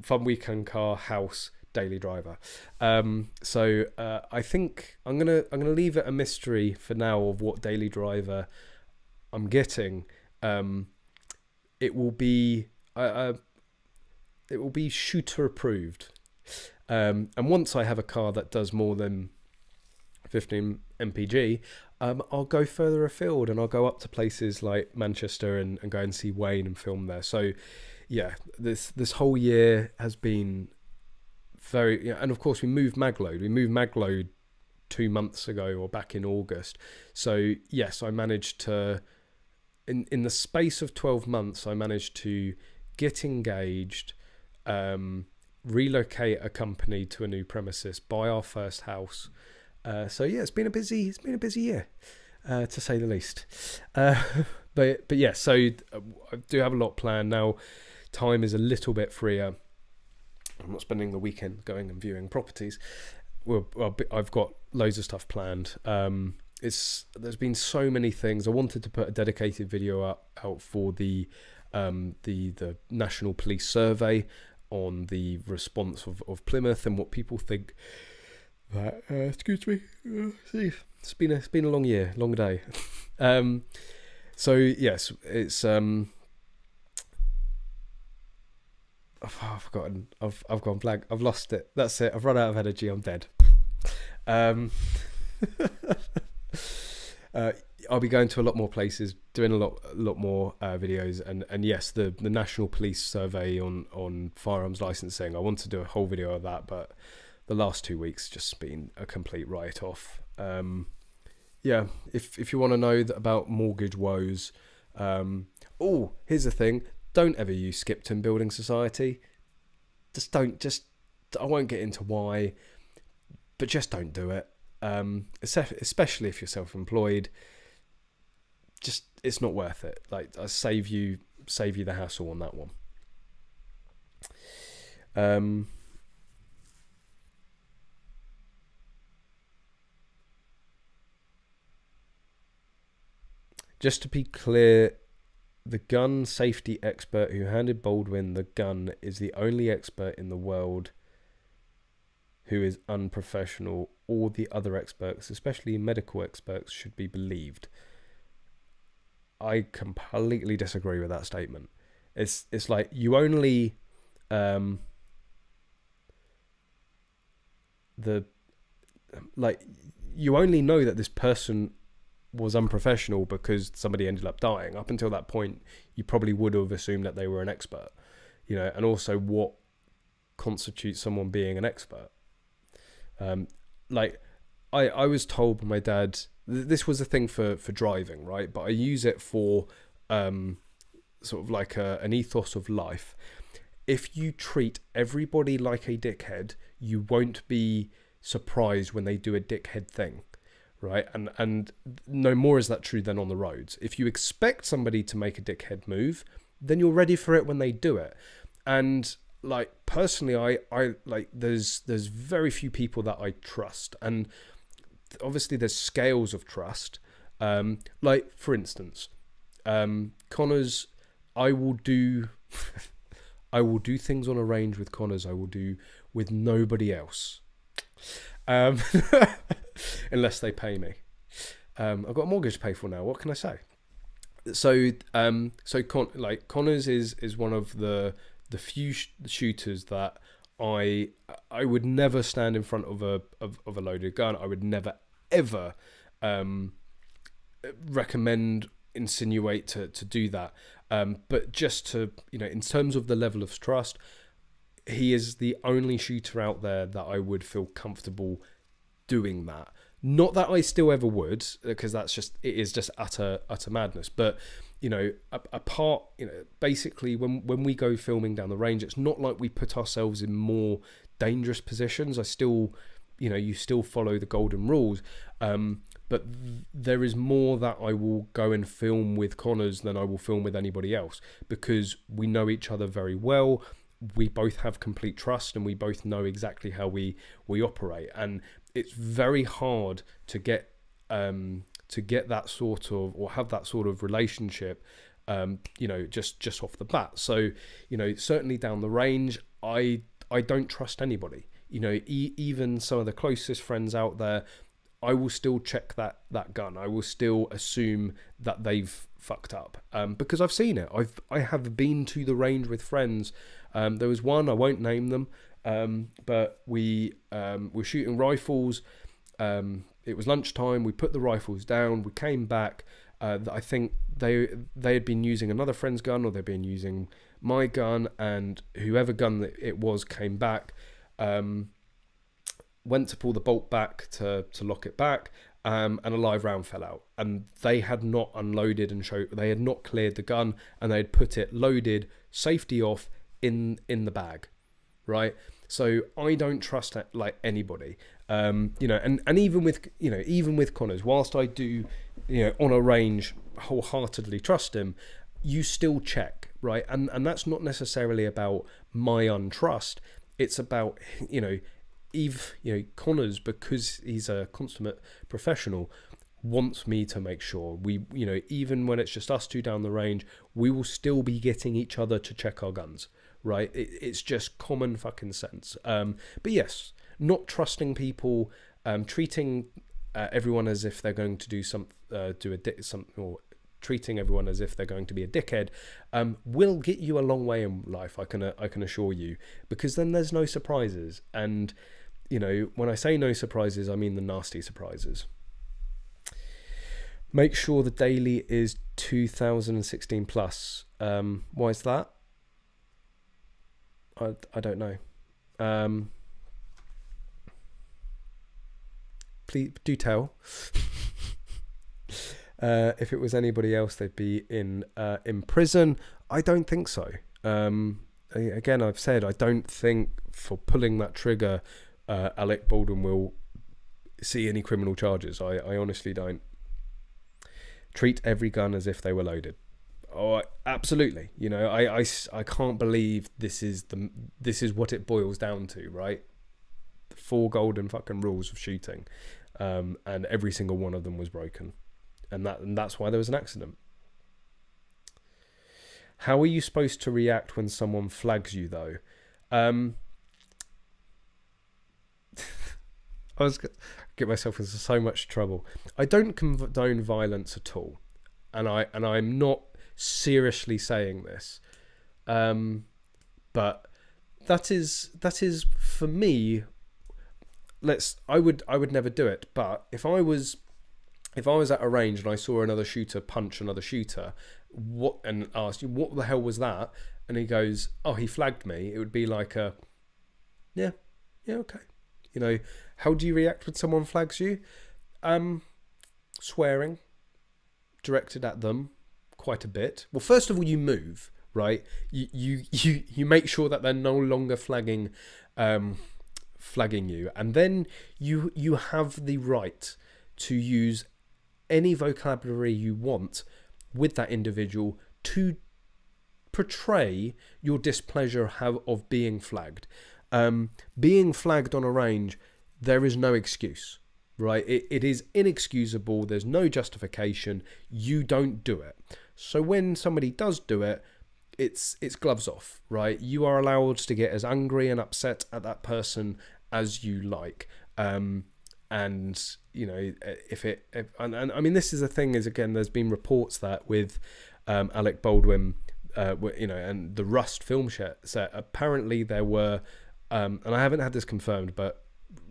fun weekend car, house, daily driver. So I think I'm gonna leave it a mystery for now of what daily driver I'm getting. It will be shooter approved. And once I have a car that does more than 15 mpg, I'll go further afield, and I'll go up to places like Manchester and go and see Wayne and film there. So yeah, this whole year has been very, and of course we moved Magload 2 months ago, or back in August. So yes, I managed to, in the space of 12 months, I managed to get engaged, relocate a company to a new premises, buy our first house. So yeah, it's been a busy year, to say the least. But yeah, so I do have a lot planned now. Time is a little bit freer. I'm not spending the weekend going and viewing properties. Well, I've got loads of stuff planned. There's been so many things. I wanted to put a dedicated video out for the National Police Survey on the response of Plymouth and what people think. Excuse me. It's been a long year, long day. So yes, it's I've forgotten. I've gone blank. I've lost it. That's it. I've run out of energy. I'm dead. I'll be going to a lot more places, doing a lot more videos, and yes, the National Police Survey on firearms licensing. I want to do a whole video of that, but the last 2 weeks just been a complete write-off. Yeah, if you want to know about mortgage woes, here's the thing: don't ever use Skipton Building Society. I won't get into why, but just don't do it. Especially if you're self-employed. Just, it's not worth it. Like, I save you the hassle on that one. Just to be clear, the gun safety expert who handed Baldwin the gun is the only expert in the world who is unprofessional. All the other experts, especially medical experts, should be believed. I completely disagree with that statement. It's like you only the like you only know that this person was unprofessional because somebody ended up dying. Up until that point, you probably would have assumed that they were an expert, you know. And also, what constitutes someone being an expert? Like I was told by my dad, this was a thing for driving, right? But I use it for sort of like an ethos of life. If you treat everybody like a dickhead, you won't be surprised when they do a dickhead thing, right? And no more is that true than on the roads. If you expect somebody to make a dickhead move, then you're ready for it when they do it. And like personally, I like there's very few people that I trust, and obviously there's scales of trust. Like for instance, Connor's, I will do I will do things on a range with Connors I will do with nobody else, unless they pay me. I've got a mortgage to pay for now. What can I say? So Connors is one of the few shooters that I would never stand in front of a loaded gun. I would never ever recommend, insinuate to do that. But just to, you know, in terms of the level of trust, he is the only shooter out there that I would feel comfortable doing that. Not that I still ever would, because it is just utter madness. But, you know, apart, you know, basically when we go filming down the range, it's not like we put ourselves in more dangerous positions. You still follow the golden rules. But there is more that I will go and film with Connors than I will film with anybody else, because we know each other very well. We both have complete trust, and we both know exactly how we operate. And it's very hard to get that sort of, or have that sort of relationship, you know, just off the bat. So, you know, certainly down the range, I don't trust anybody. You know, even some of the closest friends out there, I will still check that gun. I will still assume that they've fucked up, because I've seen it. I have been to the range with friends. There was one, I won't name them, but we were shooting rifles. It was lunchtime. We put the rifles down. We came back. I think they had been using another friend's gun, or they'd been using my gun, and whoever gun that it was came back. Went to pull the bolt back to lock it back, and a live round fell out, and they had not unloaded they had not cleared the gun, and they had put it loaded, safety off, in the bag, right? So I don't trust like anybody, you know, and even with Connors, whilst I do, you know, on a range wholeheartedly trust him, you still check, right? And that's not necessarily about my untrust. It's about, you know, Connors, because he's a consummate professional, wants me to make sure we, you know, even when it's just us two down the range, we will still be getting each other to check our guns, right? It's just common fucking sense. But yes, not trusting people, treating everyone as if they're going to do or treating everyone as if they're going to be a dickhead, will get you a long way in life. I can assure you, because then there's no surprises. And, you know, when I say no surprises, I mean the nasty surprises. Make sure the daily is 2016 plus. Why is that? I don't know. Please do tell. If it was anybody else, they'd be in prison. I don't think so. Again, I've said I don't think for pulling that trigger, Alec Baldwin will see any criminal charges. I honestly don't. Treat every gun as if they were loaded. Oh, absolutely. You know, I can't believe this is what it boils down to, right? The 4 golden fucking rules of shooting, and every single one of them was broken, and that's why there was an accident. How are you supposed to react when someone flags you, though? I was get myself into so much trouble. I don't condone violence at all. and I'm not seriously saying this, but that is for me. I would never do it, but if I was at a range and I saw another shooter punch another shooter, and asked you what the hell was that, and he goes, oh, he flagged me, it would be like a yeah, okay. You know, how do you react when someone flags you? Swearing directed at them quite a bit. Well, first of all, you move, right? You make sure that they're no longer flagging you, and then you have the right to use any vocabulary you want with that individual to portray your displeasure of being flagged. Being flagged on a range, there is no excuse, right? It is inexcusable. There's no justification. You don't do it. So when somebody does do it, it's gloves off, right? You are allowed to get as angry and upset at that person as you like. And you know, and I mean, this is the thing is, again, there's been reports that with Alec Baldwin, you know, and the Rust film set, apparently there were, and I haven't had this confirmed, but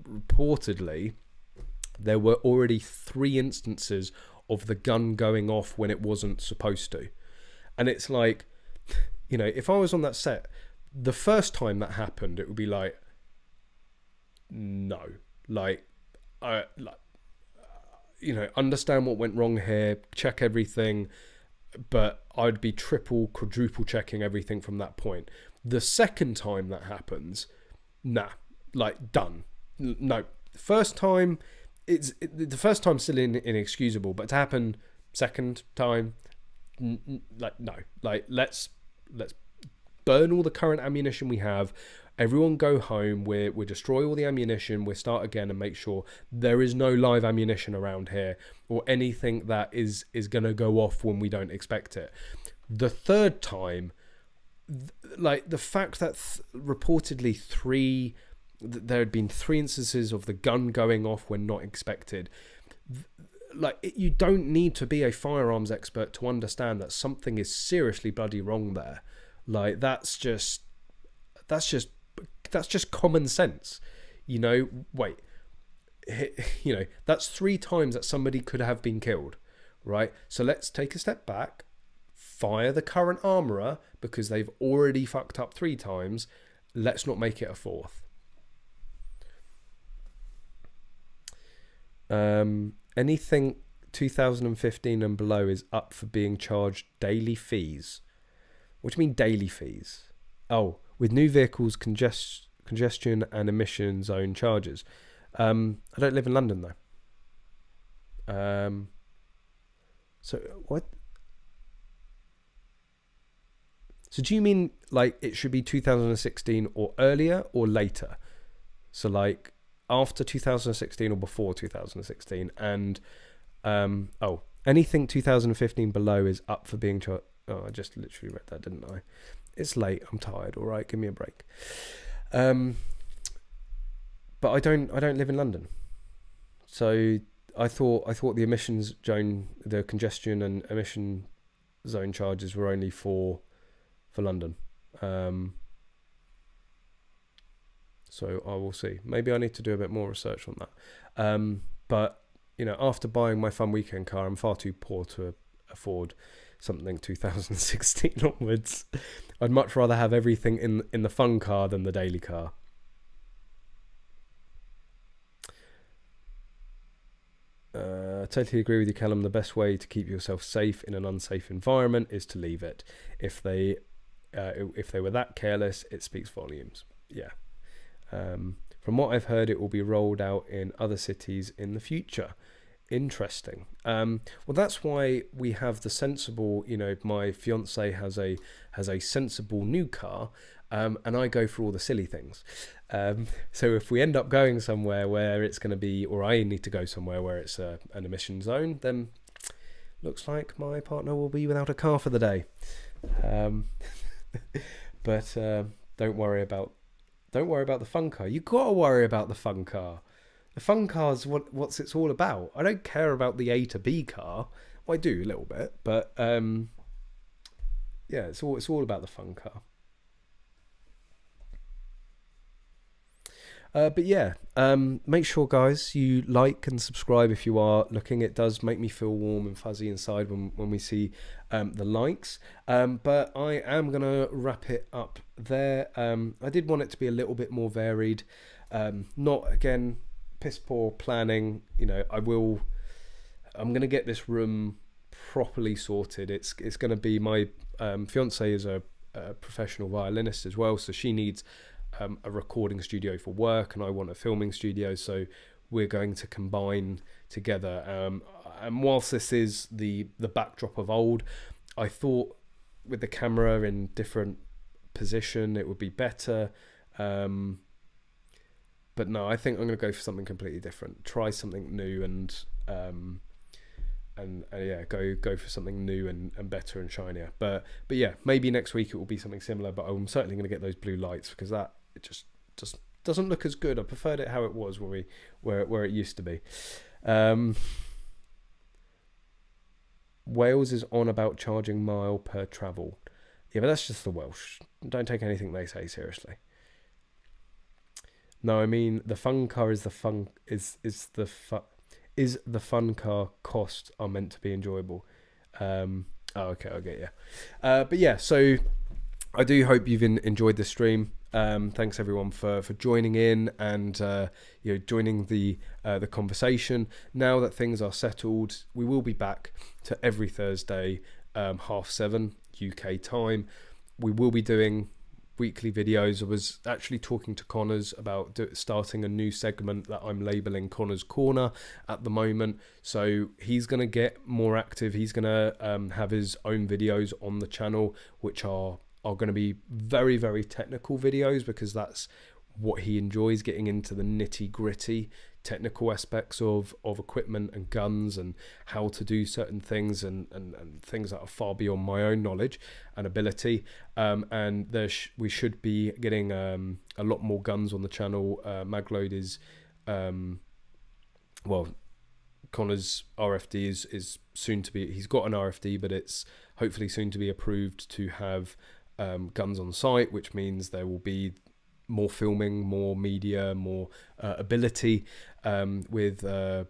reportedly there were already 3 instances of the gun going off when it wasn't supposed to. And it's like, you know, if I was on that set, the first time that happened, it would be like, no, you know, understand what went wrong here, check everything, but I'd be triple, quadruple checking everything from that point. The second time that happens, nah, like, done. No, the first time still inexcusable, but to happen second time, like, no, like, let's burn all the current ammunition we have. Everyone go home. We destroy all the ammunition. We start again and make sure there is no live ammunition around here or anything that is going to go off when we don't expect it. The third time, like, the fact that reportedly there had been 3 instances of the gun going off when not expected. Like, you don't need to be a firearms expert to understand that something is seriously bloody wrong there. Like, that's just common sense. You know, wait, you know, that's 3 times that somebody could have been killed, right? So let's take a step back, fire the current armourer, because they've already fucked up 3 times. Let's not make it a 4th. Anything 2015 and below is up for being charged daily fees. What do you mean daily fees? Oh, with new vehicles, congestion and emission zone charges. I don't live in London though. So what? So do you mean like it should be 2016 or earlier or later? So like after 2016 or before 2016? And anything 2015 below is up for being charged. Oh, I just literally read that, didn't I? It's late. I'm tired. All right, give me a break. But I don't live in London, so I thought the emissions zone, the congestion and emission zone charges were only for London. So I will see. Maybe I need to do a bit more research on that. But you know, after buying my fun weekend car, I'm far too poor to afford something 2016 onwards. I'd much rather have everything in the fun car than the daily car. I totally agree with you, Callum. The best way to keep yourself safe in an unsafe environment is to leave it. If they were that careless, it speaks volumes. Yeah. From what I've heard, it will be rolled out in other cities in the future. Interesting. Well, that's why we have the sensible, you know, my fiance has a sensible new car, and I go for all the silly things. So if we end up going somewhere where it's going to be, or I need to go somewhere where it's an emission zone, then looks like my partner will be without a car for the day. But don't worry about the fun car. You got to worry about the fun car. The fun car's what's it's all about. I don't care about the A to B car. Well, I do a little bit, but yeah, it's all about the fun car. But yeah, make sure, guys, you like and subscribe if you are looking. It does make me feel warm and fuzzy inside when we see the likes. But I am going to wrap it up there. I did want it to be a little bit more varied. Not, again, piss poor planning. You know, I'm going to get this room properly sorted. It's going to be, my fiance is a professional violinist as well, so she needs a recording studio for work, and I want a filming studio, so we're going to combine together. And whilst this is the backdrop of old, I thought with the camera in different position it would be better. But no, I think I'm going to go for something completely different. Try something new, and yeah, go for something new and better and shinier. But yeah, maybe next week it will be something similar. But I'm certainly going to get those blue lights, because that it just doesn't look as good. I preferred it how it was where it used to be. Wales is on about charging mile per travel. Yeah, but that's just the Welsh. Don't take anything they say seriously. No, I mean the fun car is the fun is the fun car costs are meant to be enjoyable. Oh, okay, I'll get you. But yeah, so I do hope you've enjoyed the stream. Thanks everyone for joining in and joining the conversation. Now that things are settled, we will be back to every Thursday 7:30 UK time. We will be doing weekly videos. I was actually talking to Connors about starting a new segment that I'm labeling Connor's Corner at the moment, so he's going to get more active. He's going to have his own videos on the channel, which are going to be very, very technical videos, because that's what he enjoys, getting into the nitty gritty technical aspects of equipment and guns and how to do certain things and things that are far beyond my own knowledge and ability. And we should be getting a lot more guns on the channel. Magload is, Connor's RFD is soon to be, he's got an RFD, but it's hopefully soon to be approved to have guns on site, which means there will be more filming, more media, more ability with the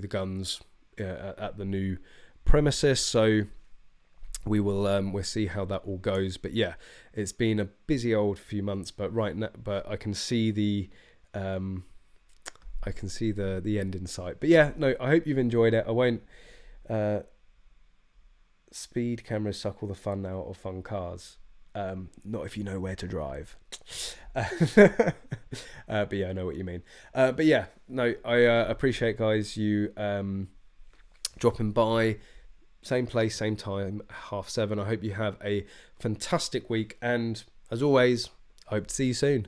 guns at the new premises. So we'll see how that all goes. But yeah, it's been a busy old few months, but right now, but I can see the end in sight. But yeah, no, I hope you've enjoyed it. I won't speed cameras suck all the fun out of fun cars. Not if you know where to drive. But yeah, I know what you mean. But yeah, no, I appreciate, guys, you dropping by. Same place, same time, 7:30. I hope you have a fantastic week, and as always, I hope to see you soon.